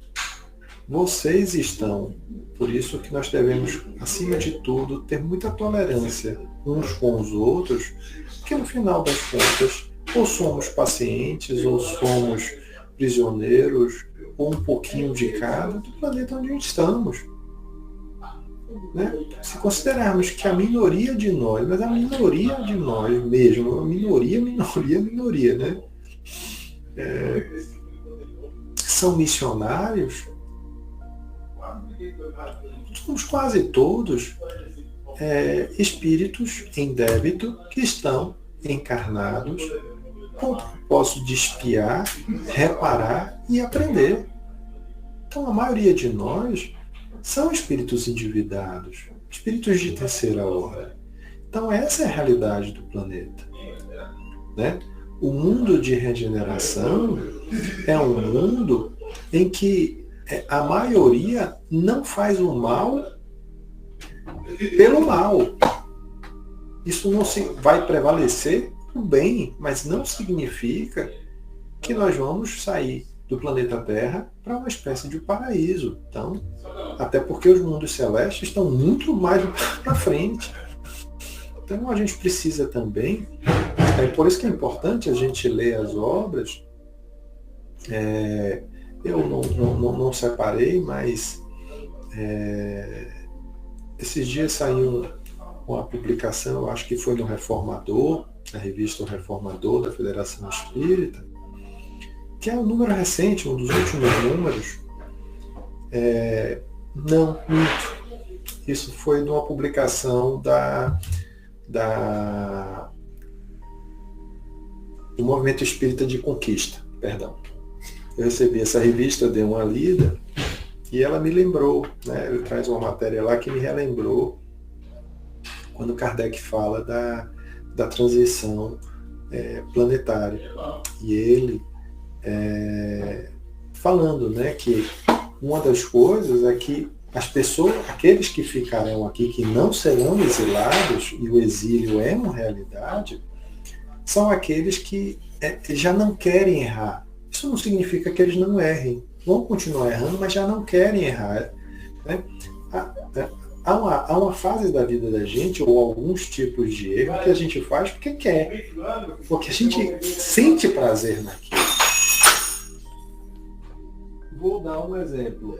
vocês estão, por isso que nós devemos, acima de tudo, ter muita tolerância uns com os outros, porque no final das contas, ou somos pacientes, ou somos prisioneiros, ou um pouquinho de cada, do planeta onde estamos. Né? Se considerarmos que a minoria de nós, mas a minoria de nós mesmo, a minoria, né? São missionários, somos quase todos espíritos em débito que estão encarnados com o propósito de espiar, reparar e aprender. Então a maioria de nós são espíritos endividados, espíritos de terceira ordem. Então essa é a realidade do planeta. Né? O mundo de regeneração é um mundo em que a maioria não faz o mal pelo mal. Isso não vai prevalecer o bem, mas não significa que nós vamos sair do planeta Terra para uma espécie de paraíso. Então, até porque os mundos celestes estão muito mais para frente. Então a gente precisa também, por isso que é importante a gente ler as obras. Eu não separei, mas esses dias saiu uma publicação, eu acho que foi no Reformador, a revista O Reformador da Federação Espírita, que é um número recente, um dos últimos números. Não, muito. Isso foi numa publicação do Movimento Espírita de Conquista, perdão. Eu recebi essa revista, dei uma lida, e ela me lembrou, né? Ele traz uma matéria lá que me relembrou quando Kardec fala da transição planetária. E ele falando, né, que uma das coisas é que as pessoas, aqueles que ficarão aqui, que não serão exilados, e o exílio é uma realidade, são aqueles que já não querem errar. Isso não significa que eles não errem. Vão continuar errando, mas já não querem errar. Né? Há uma fase da vida da gente, ou alguns tipos de erro, que a gente faz porque quer. Porque a gente sente prazer naquilo. Vou dar um exemplo.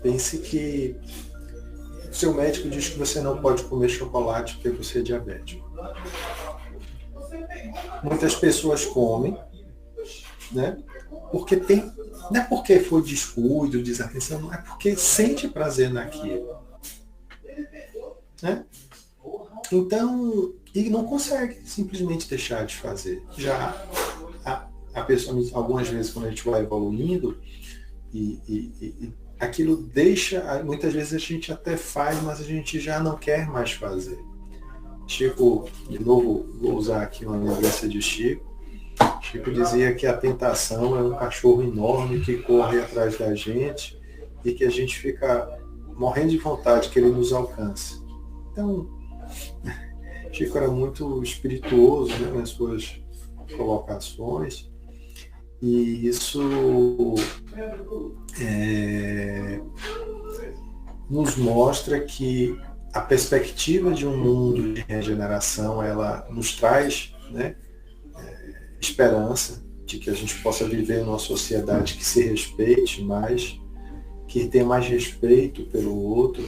Pense que seu médico diz que você não pode comer chocolate porque você é diabético. Muitas pessoas comem, né? Porque não é porque foi descuido, desatenção, não é porque sente prazer naquilo. Né? Então, e não consegue simplesmente deixar de fazer. Já a pessoa, algumas vezes, quando a gente vai evoluindo, e aquilo deixa, muitas vezes a gente até faz, mas a gente já não quer mais fazer. Chico, de novo, vou usar aqui uma lembrança de Chico. Chico dizia que a tentação é um cachorro enorme que corre atrás da gente e que a gente fica morrendo de vontade que ele nos alcance. Então, Chico era muito espirituoso, né, nas suas colocações, e isso nos mostra que a perspectiva de um mundo de regeneração, ela nos traz, né, esperança de que a gente possa viver numa sociedade que se respeite mais, que tenha mais respeito pelo outro,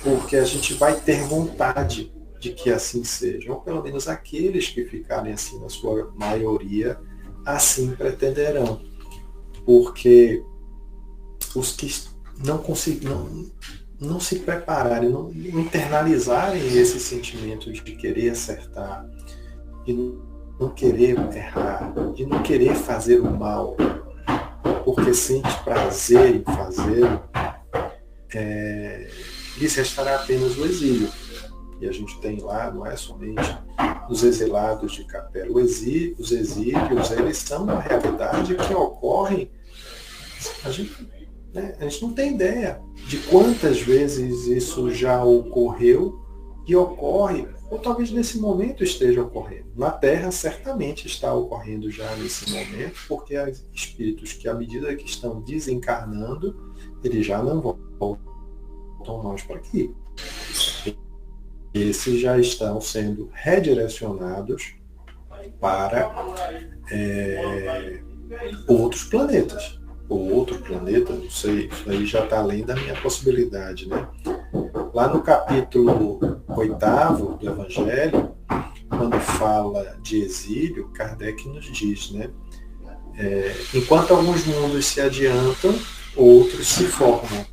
porque a gente vai ter vontade de que assim seja, ou pelo menos aqueles que ficarem assim na sua maioria, assim pretenderão, porque os que não se prepararem, não internalizarem esse sentimento de querer acertar, de não querer errar, de não querer fazer o mal, porque sente prazer em fazê-lo, lhes restará apenas o exílio. E a gente tem lá, não é somente os exilados de Capela. Os exílios, eles são uma realidade que ocorre. A gente não tem ideia de quantas vezes isso já ocorreu e ocorre, ou talvez nesse momento esteja ocorrendo. Na Terra, certamente está ocorrendo já nesse momento, porque há espíritos que, à medida que estão desencarnando, eles já não voltam mais para aqui. Esses já estão sendo redirecionados para outros planetas. Ou outro planeta, não sei, isso aí já está além da minha possibilidade, né? Lá no capítulo 8º do Evangelho, quando fala de exílio, Kardec nos diz, né? Enquanto alguns mundos se adiantam, outros se formam,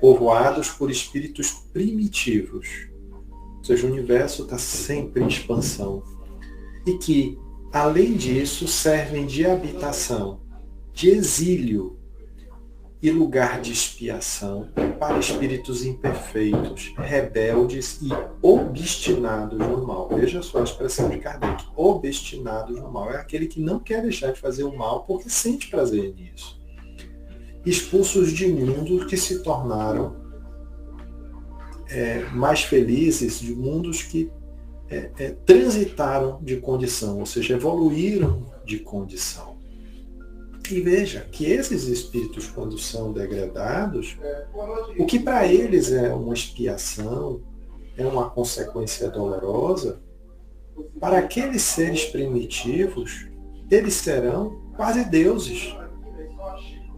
povoados por espíritos primitivos. Ou seja, o universo está sempre em expansão. E que, além disso, servem de habitação, de exílio e lugar de expiação para espíritos imperfeitos, rebeldes e obstinados no mal. Veja só a expressão de Kardec. Obstinados no mal. É aquele que não quer deixar de fazer o mal porque sente prazer nisso. Expulsos de mundos que se tornaram mais felizes, de mundos que transitaram de condição, ou seja, evoluíram de condição. E veja que esses espíritos, quando são degradados, o que para eles é uma expiação, é uma consequência dolorosa, para aqueles seres primitivos, eles serão quase deuses.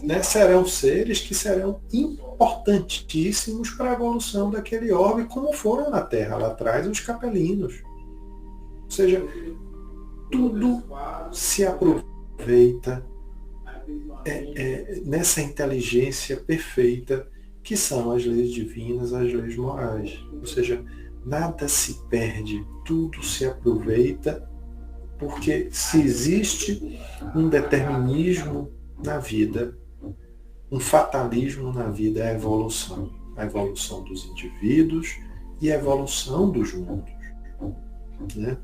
Né? Serão seres que serão importantíssimos para a evolução daquele orbe, como foram na Terra lá atrás os capelinos. Ou seja, tudo se aproveita nessa inteligência perfeita que são as leis divinas, as leis morais. Ou seja, nada se perde, tudo se aproveita, porque se existe um determinismo na vida, um fatalismo na vida, é a evolução dos indivíduos e a evolução dos mundos. Né?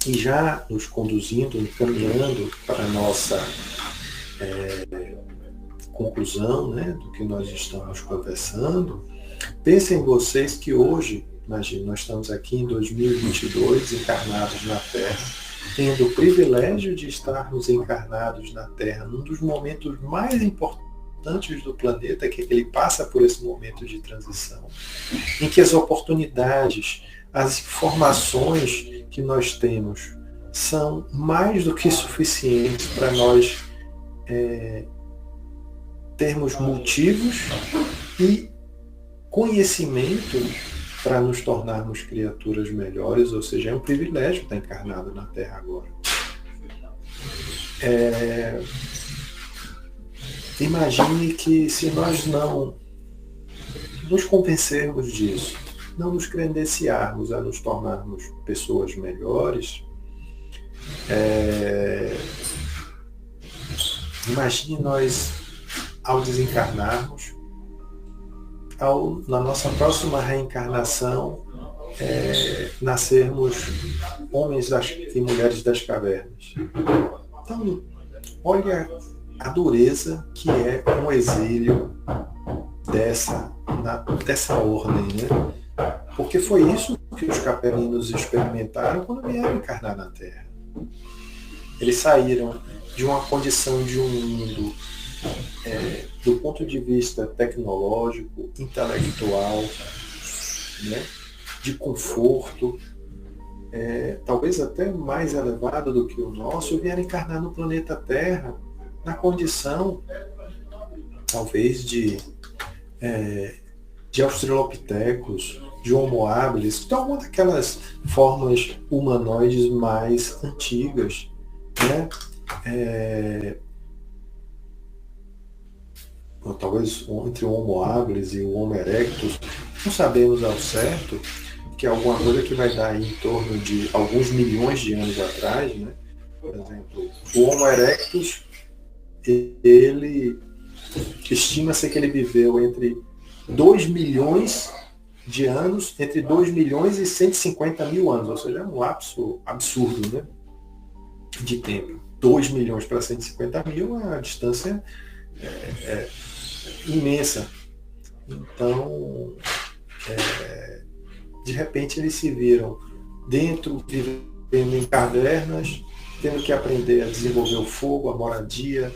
E já nos conduzindo, caminhando para a nossa conclusão, né, do que nós estamos conversando, pensem vocês que hoje, imagine, nós estamos aqui em 2022, encarnados na Terra, tendo o privilégio de estarmos encarnados na Terra, num dos momentos mais importantes do planeta, que ele passa por esse momento de transição, em que as oportunidades, as informações que nós temos são mais do que suficientes para nós termos motivos e conhecimento para nos tornarmos criaturas melhores, ou seja, é um privilégio estar encarnado na Terra agora. Imagine que se nós não nos convencermos disso, não nos credenciarmos a nos tornarmos pessoas melhores, imagine nós, ao desencarnarmos, na nossa próxima reencarnação, nascermos homens e mulheres das cavernas. Então, olha a dureza que é um exílio dessa ordem, né? Porque foi isso que os capelinos experimentaram quando vieram encarnar na Terra. Eles saíram de uma condição de um mundo do ponto de vista tecnológico, intelectual, né, de conforto, talvez até mais elevado do que o nosso, vieram encarnar no planeta Terra na condição, talvez, de australopitecos, de Homo habilis, de alguma daquelas formas humanoides mais antigas, né? Ou talvez entre o Homo habilis e o Homo erectus, não sabemos ao certo, que é alguma coisa que vai dar em torno de alguns milhões de anos atrás, né? Por exemplo, o Homo erectus, ele estima-se que ele viveu entre 2 milhões de anos, entre 2 milhões e 150 mil anos, ou seja, é um lapso absurdo, né, de tempo. 2 milhões para 150 mil, a distância é imensa. Então, de repente eles se viram dentro, vivendo em cavernas, tendo que aprender a desenvolver o fogo, a moradia,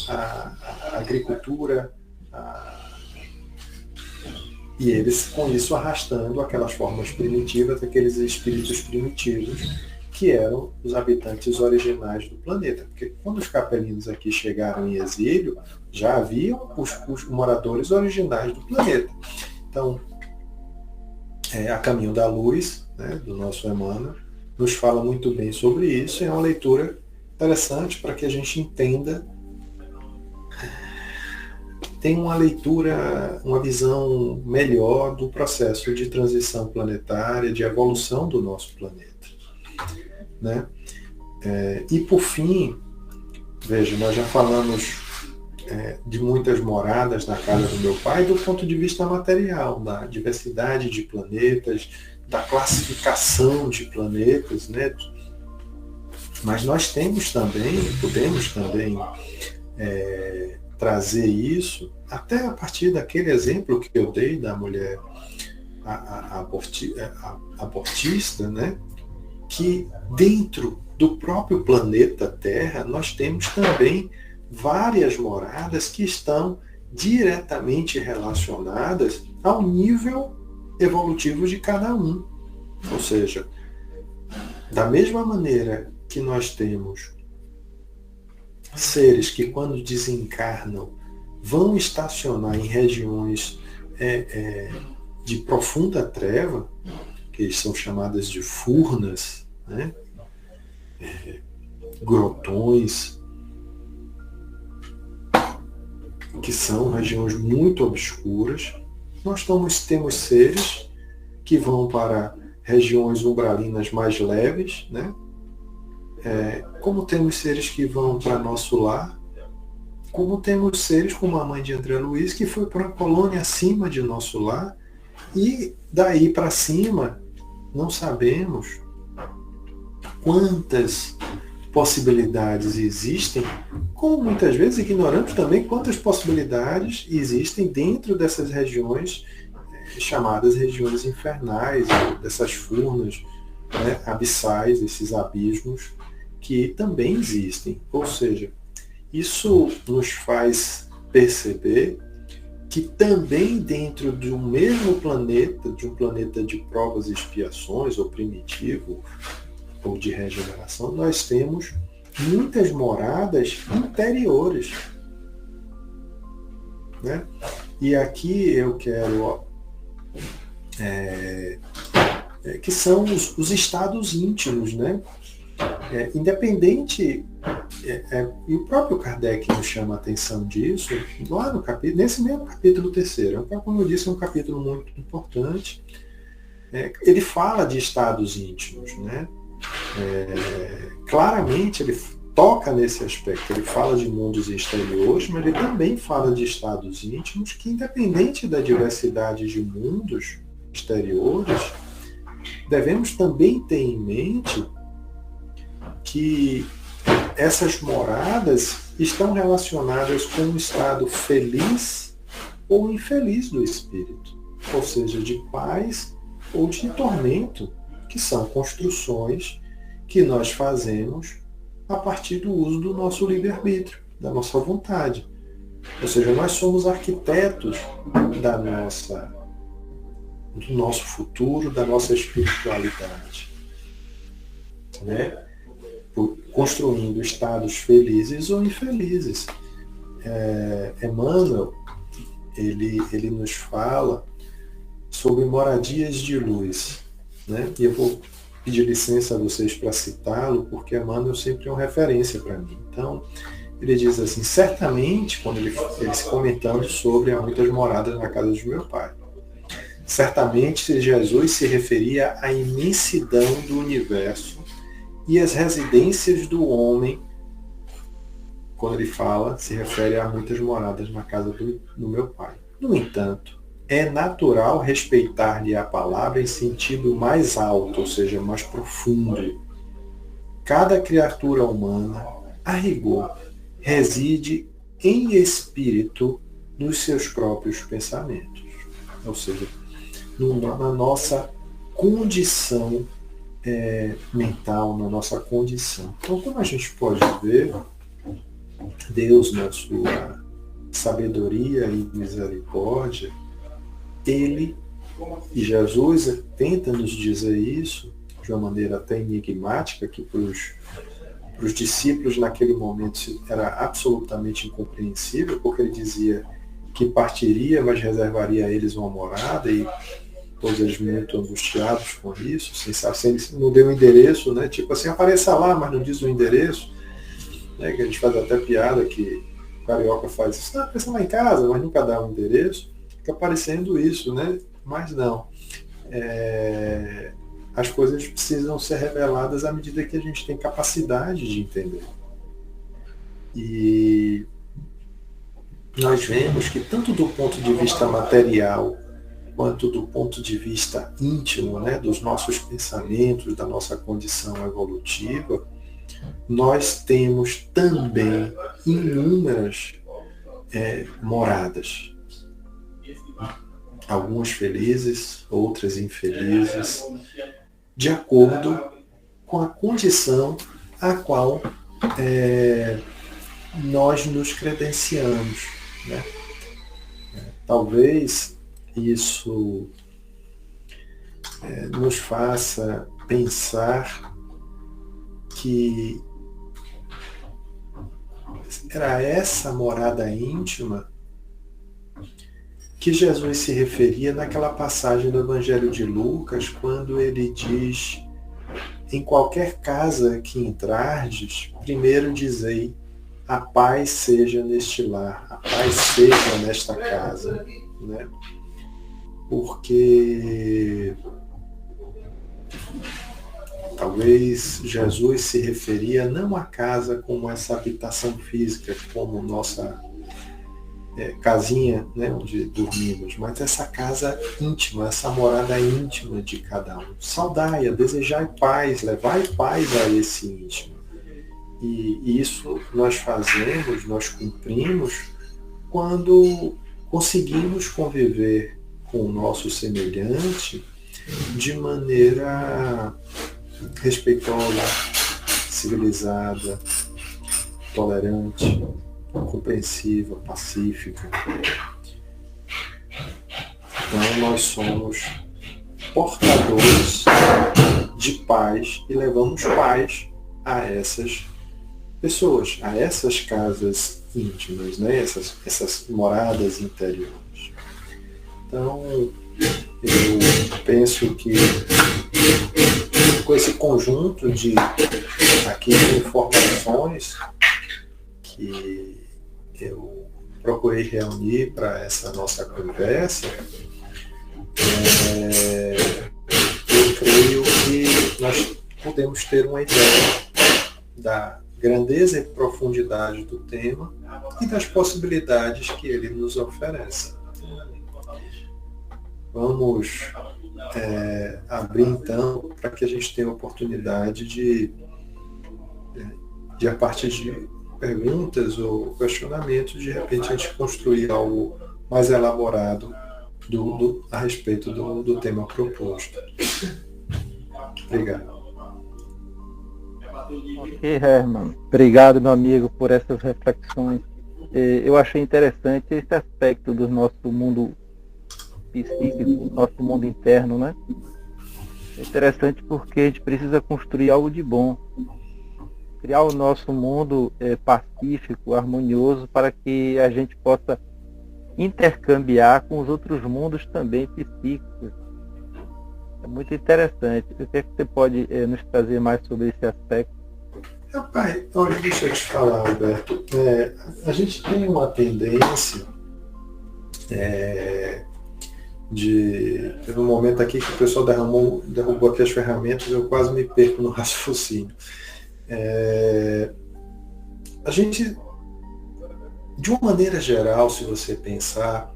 a agricultura, e eles com isso arrastando aquelas formas primitivas, aqueles espíritos primitivos que eram os habitantes originais do planeta. Porque quando os capelinos aqui chegaram em exílio, já haviam os moradores originais do planeta. Então, A Caminho da Luz, né, do nosso Emmanuel, nos fala muito bem sobre isso, e é uma leitura interessante para que a gente entenda. Tem uma leitura, uma visão melhor do processo de transição planetária, de evolução do nosso planeta, né? E por fim, veja, nós já falamos de muitas moradas na casa do meu pai do ponto de vista material, da diversidade de planetas, da classificação de planetas, né? Mas nós temos também, podemos também trazer isso até a partir daquele exemplo que eu dei da mulher abortista, né? Que dentro do próprio planeta Terra nós temos também várias moradas que estão diretamente relacionadas ao nível evolutivo de cada um. Ou seja, da mesma maneira que nós temos seres que, quando desencarnam, vão estacionar em regiões de profunda treva, que são chamadas de furnas, né? Grotões, que são regiões muito obscuras. Nós temos seres que vão para regiões umbralinas mais leves, né? Como temos seres que vão para nosso lar, como temos seres como a mãe de André Luiz, que foi para uma colônia acima de nosso lar, e daí para cima não sabemos quantas possibilidades existem, como muitas vezes ignoramos também quantas possibilidades existem dentro dessas regiões chamadas regiões infernais, dessas furnas, né, abissais, esses abismos que também existem. Ou seja, isso nos faz perceber que também dentro de um mesmo planeta, de um planeta de provas e expiações, ou primitivo, ou de regeneração, nós temos muitas moradas interiores, né? E aqui eu quero que são os estados íntimos, né? Independente, e o próprio Kardec nos chama a atenção disso, lá no capítulo, nesse mesmo capítulo 3º, como eu disse, é um capítulo muito importante. Ele fala de estados íntimos, né? Claramente ele toca nesse aspecto, ele fala de mundos exteriores, mas ele também fala de estados íntimos que, independente da diversidade de mundos exteriores, devemos também ter em mente que essas moradas estão relacionadas com um estado feliz ou infeliz do espírito, ou seja, de paz ou de tormento, que são construções que nós fazemos a partir do uso do nosso livre-arbítrio, da nossa vontade. Ou seja, nós somos arquitetos do nosso futuro, da nossa espiritualidade, né? Construindo estados felizes ou infelizes. Emmanuel, ele nos fala sobre moradias de luz, né? E eu vou pedir licença a vocês para citá-lo, porque Emmanuel sempre é uma referência para mim. Então, ele diz assim, certamente, quando ele se comentando sobre há muitas moradas na casa de meu pai, certamente Jesus se referia à imensidão do universo e às residências do homem. Quando ele fala, se refere a muitas moradas na casa do meu pai. No entanto, é natural respeitar-lhe a palavra em sentido mais alto, ou seja, mais profundo. Cada criatura humana, a rigor, reside em espírito nos seus próprios pensamentos. Ou seja, na nossa condição mental, na nossa condição. Então, como a gente pode ver, Deus, na sua sabedoria e misericórdia, Ele e Jesus tenta nos dizer isso de uma maneira até enigmática, que para os discípulos naquele momento era absolutamente incompreensível, porque ele dizia que partiria, mas reservaria a eles uma morada, e todos eles muito angustiados com isso, sem saber, não deu o endereço, né? Tipo assim, apareça lá, mas não diz o endereço, né? Que a gente faz até piada que o carioca faz isso, apareça lá em casa, mas nunca dá o endereço, fica parecendo isso, né? Mas não. As coisas precisam ser reveladas à medida que a gente tem capacidade de entender. E nós vemos que tanto do ponto de vista material quanto do ponto de vista íntimo, né, dos nossos pensamentos, da nossa condição evolutiva, nós temos também inúmeras moradas. Algumas felizes, outras infelizes, de acordo com a condição a qual nós nos credenciamos, né? Talvez isso nos faça pensar que era essa morada íntima que Jesus se referia naquela passagem do Evangelho de Lucas, quando ele diz: em qualquer casa que entrardes, primeiro dizei, a paz seja neste lar, a paz seja nesta casa, né? Porque talvez Jesus se referia não à casa como essa habitação física, como nossa casinha, né, onde dormimos, mas essa casa íntima, essa morada íntima de cada um. Saudai-a, desejai paz, levai paz a esse íntimo. E isso nós fazemos, nós cumprimos, quando conseguimos conviver com o nosso semelhante de maneira respeitosa, civilizada, tolerante, compreensiva, pacífica. Então nós somos portadores de paz e levamos paz a essas pessoas, a essas casas íntimas, né? essas moradas interiores. Então eu penso que com esse conjunto de informações que eu procurei reunir para essa nossa conversa, eu creio que nós podemos ter uma ideia da grandeza e profundidade do tema e das possibilidades que ele nos oferece. Vamos abrir então para que a gente tenha a oportunidade de a partir de perguntas ou questionamentos, de repente a gente construir algo mais elaborado a respeito do tema proposto. Obrigado. Ok, Herman. Obrigado, meu amigo, por essas reflexões. Eu achei interessante esse aspecto do nosso mundo psíquico, nosso mundo interno, né? É interessante porque a gente precisa construir algo de bom, criar o nosso mundo pacífico, harmonioso, para que a gente possa intercambiar com os outros mundos também psíquicos. É muito interessante. O que é que você pode nos trazer mais sobre esse aspecto? Rapaz, olha, deixa eu te falar, Alberto. A gente tem uma tendência teve um momento aqui que o pessoal derrubou aqui as ferramentas, eu quase me perco no raciocínio. A gente, de uma maneira geral, se você pensar,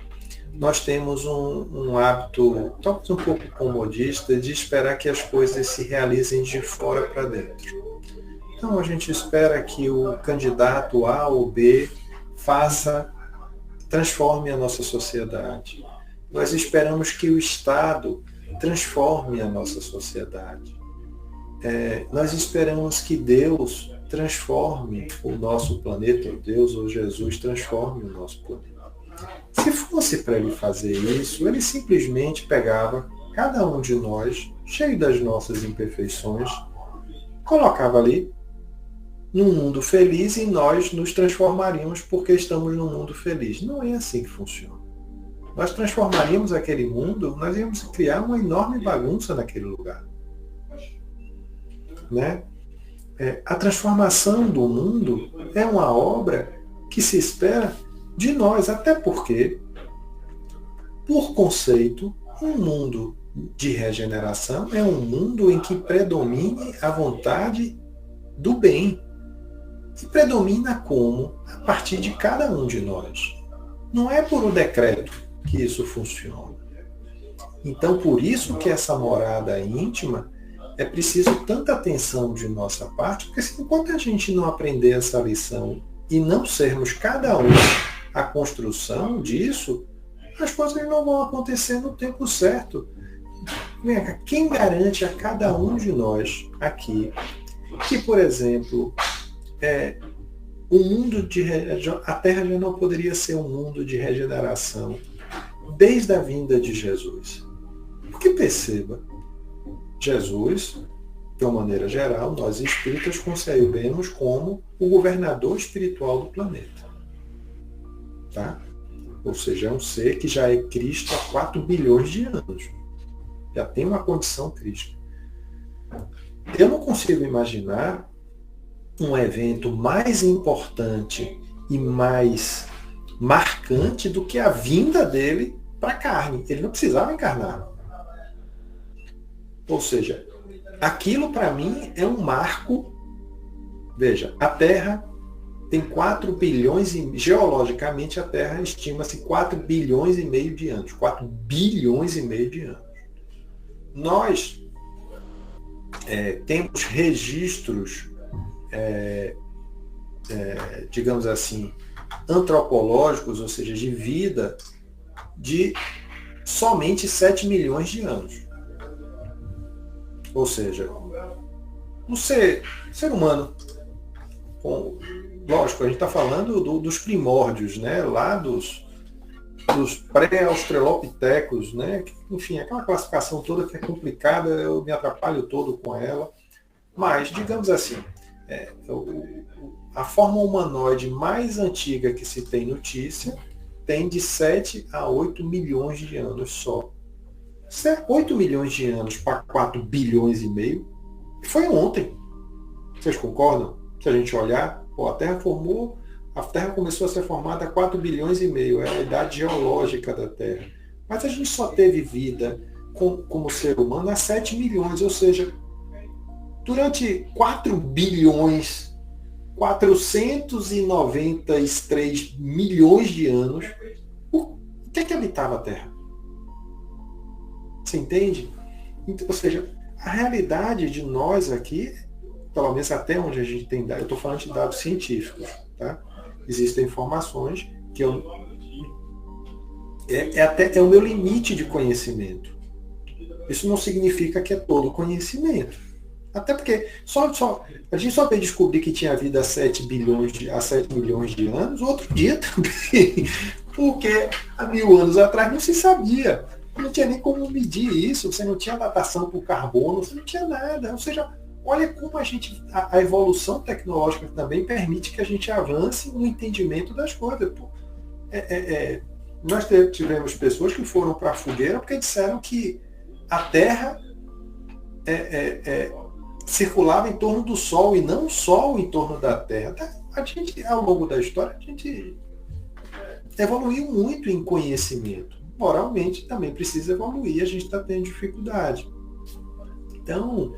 nós temos um hábito, talvez um pouco comodista, de esperar que as coisas se realizem de fora para dentro. Então a gente espera que o candidato A ou B transforme a nossa sociedade. Nós esperamos que o Estado transforme a nossa sociedade. Nós esperamos que Deus transforme o nosso planeta, ou Deus ou Jesus transforme o nosso planeta. Se fosse para ele fazer isso, ele simplesmente pegava cada um de nós, cheio das nossas imperfeições, colocava ali num mundo feliz e nós nos transformaríamos porque estamos num mundo feliz. Não é assim que funciona. Nós transformaríamos aquele mundo, nós íamos criar uma enorme bagunça naquele lugar. Né? A transformação do mundo é uma obra que se espera de nós, até porque, por conceito, um mundo de regeneração é um mundo em que predomine a vontade do bem. E predomina como? A partir de cada um de nós. Não é por um decreto que isso funciona. Então, por isso que essa morada íntima é preciso tanta atenção de nossa parte, porque se enquanto a gente não aprender essa lição e não sermos cada um a construção disso, as coisas não vão acontecer no tempo certo. Quem garante a cada um de nós aqui que, por exemplo, a Terra já não poderia ser um mundo de regeneração desde a vinda de Jesus? Porque perceba, Jesus, de uma maneira geral, nós espíritas concebemos como o governador espiritual do planeta. Tá? Ou seja, é um ser que já é Cristo há 4 bilhões de anos. Já tem uma condição crística. Eu não consigo imaginar um evento mais importante e mais marcante do que a vinda dele para a carne. Ele não precisava encarnar. Ou seja, aquilo para mim é um marco. Veja, a Terra tem 4 bilhões e geologicamente a Terra estima-se 4 bilhões e meio de anos. 4 bilhões e meio de anos. Nós temos registros, digamos assim, antropológicos, ou seja, de vida, de somente 7 milhões de anos. Ou seja, o ser humano, lógico, a gente está falando dos primórdios, né? Lá dos pré-australopitecos, né? Enfim, aquela classificação toda que é complicada, eu me atrapalho todo com ela. Mas, digamos assim, a forma humanoide mais antiga que se tem notícia tem de 7 a 8 milhões de anos só. 8 milhões de anos para 4 bilhões e meio foi ontem. Vocês concordam? Se a gente olhar, a Terra começou a ser formada há 4 bilhões e meio, é a idade geológica da Terra. Mas a gente só teve vida como ser humano há 7 milhões, ou seja, durante 4 bilhões, 493 milhões de anos, o que é que habitava a Terra? Você entende? Então, ou seja, a realidade de nós aqui, pelo menos até onde a gente tem dados, eu estou falando de dados científicos, tá? Existem informações que é o meu limite de conhecimento. Isso não significa que é todo conhecimento. Até porque a gente só veio descobrir que tinha vida há 7 milhões de anos, outro dia também. Porque há 1000 anos atrás não se sabia. Não tinha nem como medir isso, você não tinha datação por carbono, você não tinha nada. Ou seja, olha como a evolução tecnológica também permite que a gente avance no entendimento das coisas. Nós tivemos pessoas que foram para a fogueira porque disseram que a Terra circulava em torno do Sol e não o Sol em torno da Terra. A gente, ao longo da história, a gente evoluiu muito em conhecimento. Moralmente também precisa evoluir, a gente está tendo dificuldade. Então,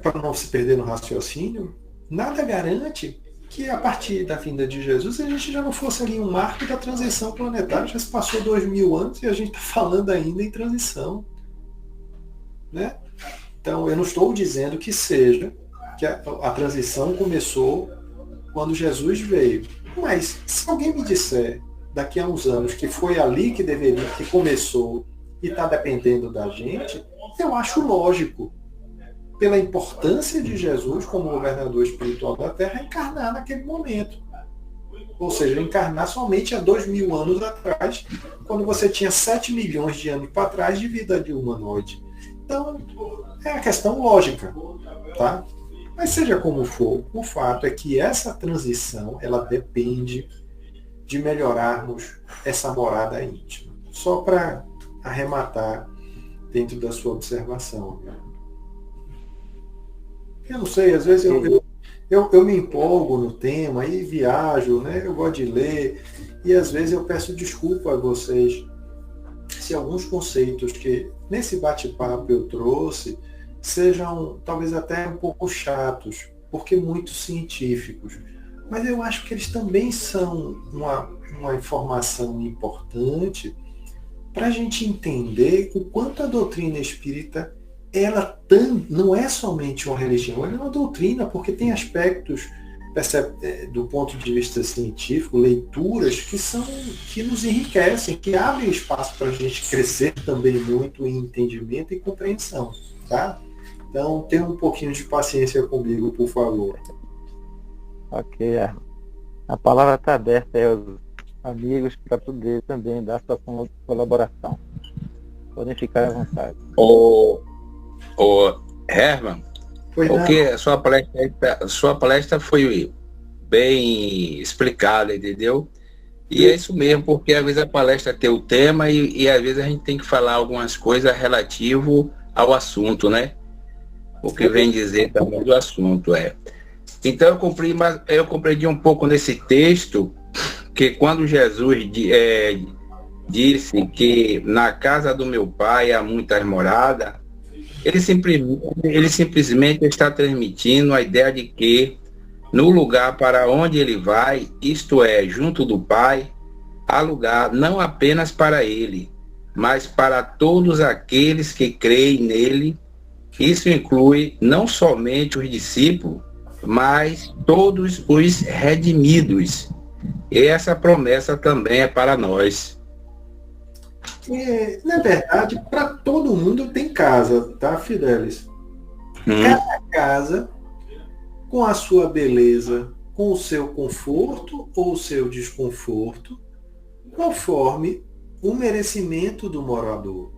para não se perder no raciocínio, nada garante que a partir da vinda de Jesus a gente já não fosse ali um marco da transição planetária. Já se passou 2000 anos e a gente está falando ainda em transição. Né? Então, eu não estou dizendo que a transição começou quando Jesus veio. Mas se alguém me disser daqui a uns anos que foi ali que começou e está dependendo da gente, eu acho lógico, pela importância de Jesus como governador espiritual da Terra, encarnar naquele momento. Ou seja, encarnar somente há 2000 anos atrás, quando você tinha 7 milhões de anos para trás de vida de humanoide. Então, é a questão lógica, tá? Mas seja como for, o fato é que essa transição, ela depende de melhorarmos essa morada íntima. Só para arrematar dentro da sua observação. Eu não sei, às vezes eu me empolgo no tema e viajo, né? Eu gosto de ler e às vezes eu peço desculpa a vocês se alguns conceitos que nesse bate-papo eu trouxe sejam talvez até um pouco chatos, porque muito científicos. Mas eu acho que eles também são uma informação importante para a gente entender o quanto a doutrina espírita não é somente uma religião, ela é uma doutrina, porque tem aspectos, do ponto de vista científico, leituras que nos enriquecem, que abrem espaço para a gente crescer também muito em entendimento e compreensão. Tá? Então, tenha um pouquinho de paciência comigo, por favor. Ok, a palavra está aberta aos amigos para poder também dar sua colaboração. Podem ficar à vontade. O Herman, porque a sua palestra foi bem explicada, entendeu? E é isso mesmo, porque às vezes a palestra tem o tema e às vezes a gente tem que falar algumas coisas relativo ao assunto, né? O que vem dizer também do assunto Então eu compreendi um pouco nesse texto que quando Jesus disse que na casa do meu pai há muitas moradas, ele simplesmente está transmitindo a ideia de que no lugar para onde ele vai, isto é, junto do Pai, há lugar não apenas para ele, mas para todos aqueles que creem nele. Isso inclui não somente os discípulos, mas todos os redimidos. E essa promessa também é para nós. Na verdade, para todo mundo tem casa, tá, Fidelis? Cada casa, com a sua beleza, com o seu conforto ou o seu desconforto, conforme o merecimento do morador.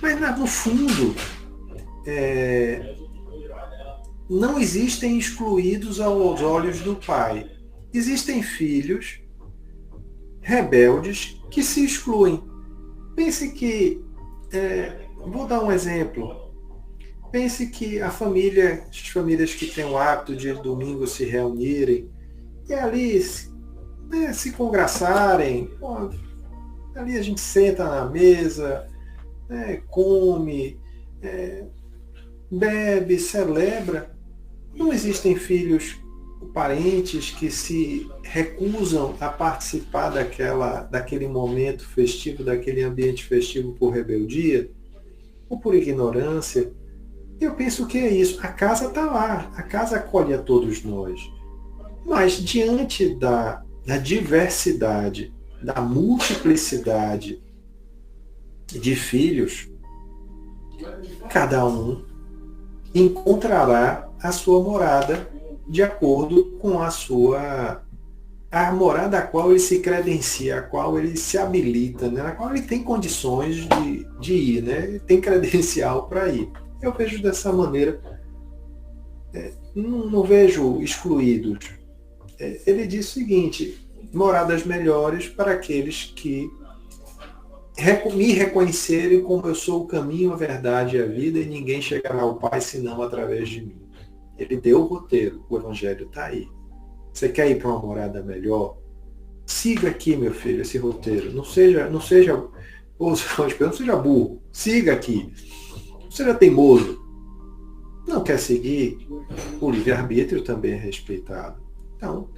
Mas, no fundo, não existem excluídos aos olhos do Pai. Existem filhos rebeldes que se excluem. Pense que, vou dar um exemplo, pense que as famílias que têm o hábito de domingo se reunirem e ali se congraçarem, ali a gente senta na mesa, come, bebe, celebra. Não existem filhos, parentes que se recusam a participar daquele momento festivo, daquele ambiente festivo por rebeldia ou por ignorância. Eu penso que é isso. A casa está lá, a casa acolhe a todos nós. Mas diante da diversidade, da multiplicidade de filhos, cada um encontrará a sua morada de acordo com a morada a qual ele se credencia, a qual ele se habilita, né? A qual ele tem condições de ir, né? Ele tem credencial para ir. Eu vejo dessa maneira, não vejo excluídos. Ele diz o seguinte: moradas melhores para aqueles que me reconhecerem como eu sou o caminho, a verdade e a vida, e ninguém chegará ao Pai senão através de mim. Ele deu o roteiro, o Evangelho está aí. Você quer ir para uma morada melhor? Siga aqui, meu filho, esse roteiro. Não seja burro. Siga aqui. Não seja teimoso. Não quer seguir? O livre-arbítrio também é respeitado. Então,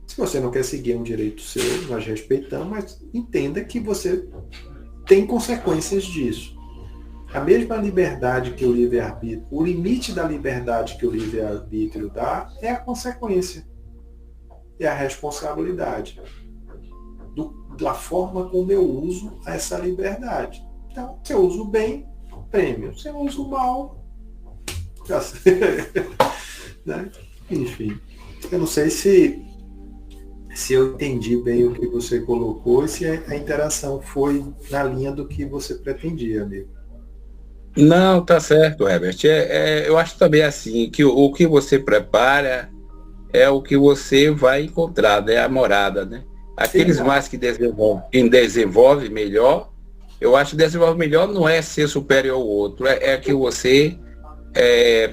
se você não quer seguir, é um direito seu, nós respeitamos, mas entenda que você tem consequências disso. A mesma liberdade que o livre-arbítrio, o limite da liberdade que o livre-arbítrio dá é a consequência, é a responsabilidade da forma como eu uso essa liberdade. Então, se eu uso bem, prêmio. Se eu uso mal, já sei. Né? Enfim, eu não sei se eu entendi bem o que você colocou e se a interação foi na linha do que você pretendia, amigo. Não, tá certo, Herbert. Eu acho também assim, que o que você prepara é o que você vai encontrar, né? A morada, né? Aqueles mais que desenvolve melhor, eu acho que desenvolve melhor não é ser superior ao outro, é que você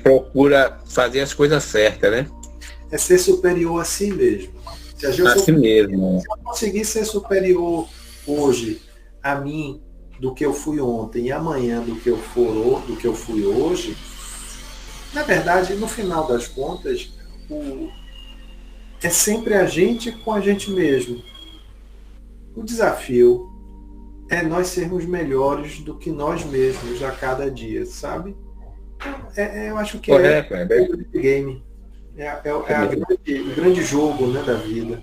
procura fazer as coisas certas, né? É ser superior a si mesmo. Se eu conseguir ser superior hoje a mim do que eu fui ontem e amanhã do que eu fui hoje, na verdade, no final das contas, é sempre a gente com a gente mesmo. O desafio é nós sermos melhores do que nós mesmos a cada dia, sabe? Eu acho que correto, é o game. O grande jogo, né, da vida.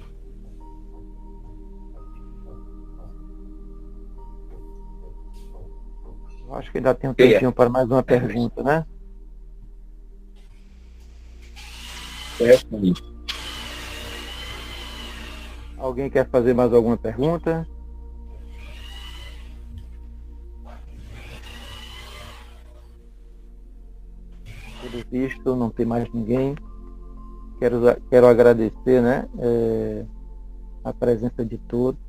Eu acho que ainda tem um tempinho para mais uma pergunta, né? Alguém quer fazer mais alguma pergunta? Pelo visto, não tem mais ninguém. Quero agradecer, né, a presença de todos,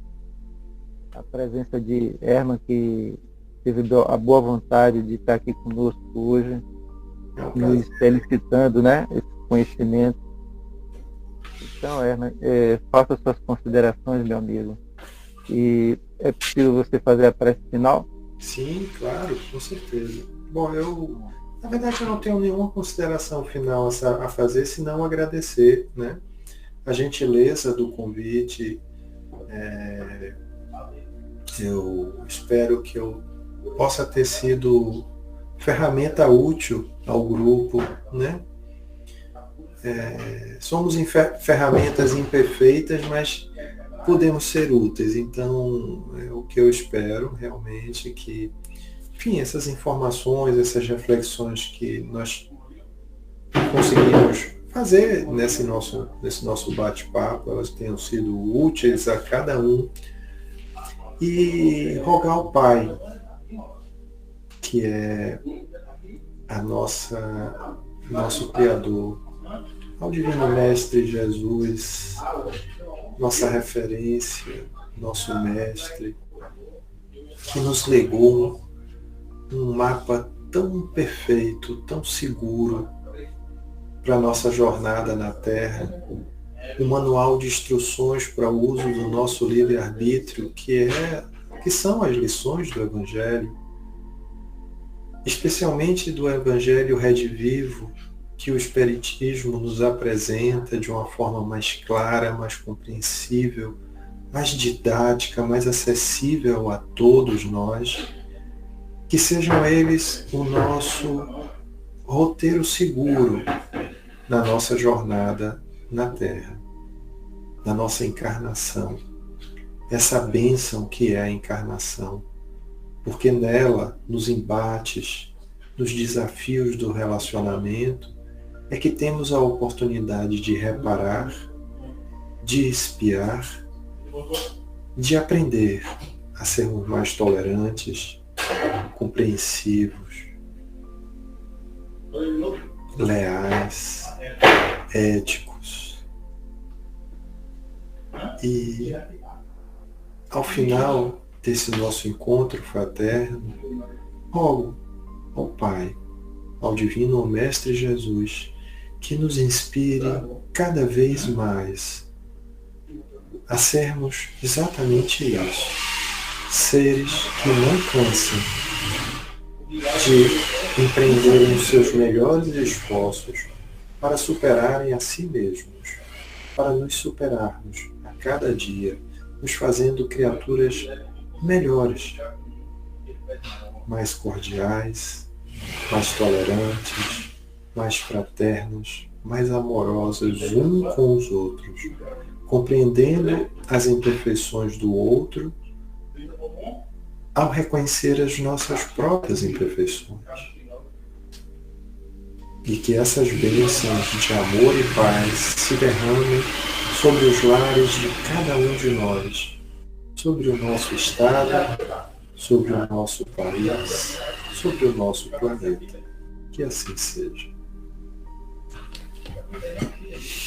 a presença de Herman, que teve a boa vontade de estar aqui conosco hoje, nos felicitando, né, esse conhecimento. Então, Herman, faça suas considerações, meu amigo. E é possível você fazer a prece final? Sim, claro, com certeza. Bom, na verdade, eu não tenho nenhuma consideração final a fazer, senão agradecer, né, a gentileza do convite. Eu espero que eu possa ter sido ferramenta útil ao grupo, né? Somos ferramentas imperfeitas, mas podemos ser úteis. Então, o que eu espero realmente que, enfim, essas informações, essas reflexões que nós conseguimos fazer nesse nosso bate-papo, elas tenham sido úteis a cada um, e rogar ao Pai, que é nosso Criador, ao Divino Mestre Jesus, nossa referência, nosso Mestre, que nos legou um mapa tão perfeito, tão seguro para a nossa jornada na Terra, um manual de instruções para o uso do nosso livre-arbítrio, que são as lições do Evangelho, especialmente do Evangelho redivivo, que o Espiritismo nos apresenta de uma forma mais clara, mais compreensível, mais didática, mais acessível a todos nós, que sejam eles o nosso roteiro seguro na nossa jornada na Terra, na nossa encarnação, essa bênção que é a encarnação, Porque nela, nos embates, nos desafios do relacionamento, é que temos a oportunidade de reparar, de espiar, de aprender a sermos mais tolerantes, compreensivos, leais, éticos. E ao final desse nosso encontro fraterno, rogo ao Pai, ao Divino Mestre Jesus, que nos inspire cada vez mais a sermos exatamente isso, seres que não cansam de empreenderem os seus melhores esforços para superarem a si mesmos, para nos superarmos a cada dia, nos fazendo criaturas melhores, mais cordiais, mais tolerantes, mais fraternos, mais amorosos uns com os outros, compreendendo as imperfeições do outro ao reconhecer as nossas próprias imperfeições. E que essas bênçãos de amor e paz se derramem sobre os lares de cada um de nós, sobre o nosso estado, sobre o nosso país, sobre o nosso planeta. Que assim seja.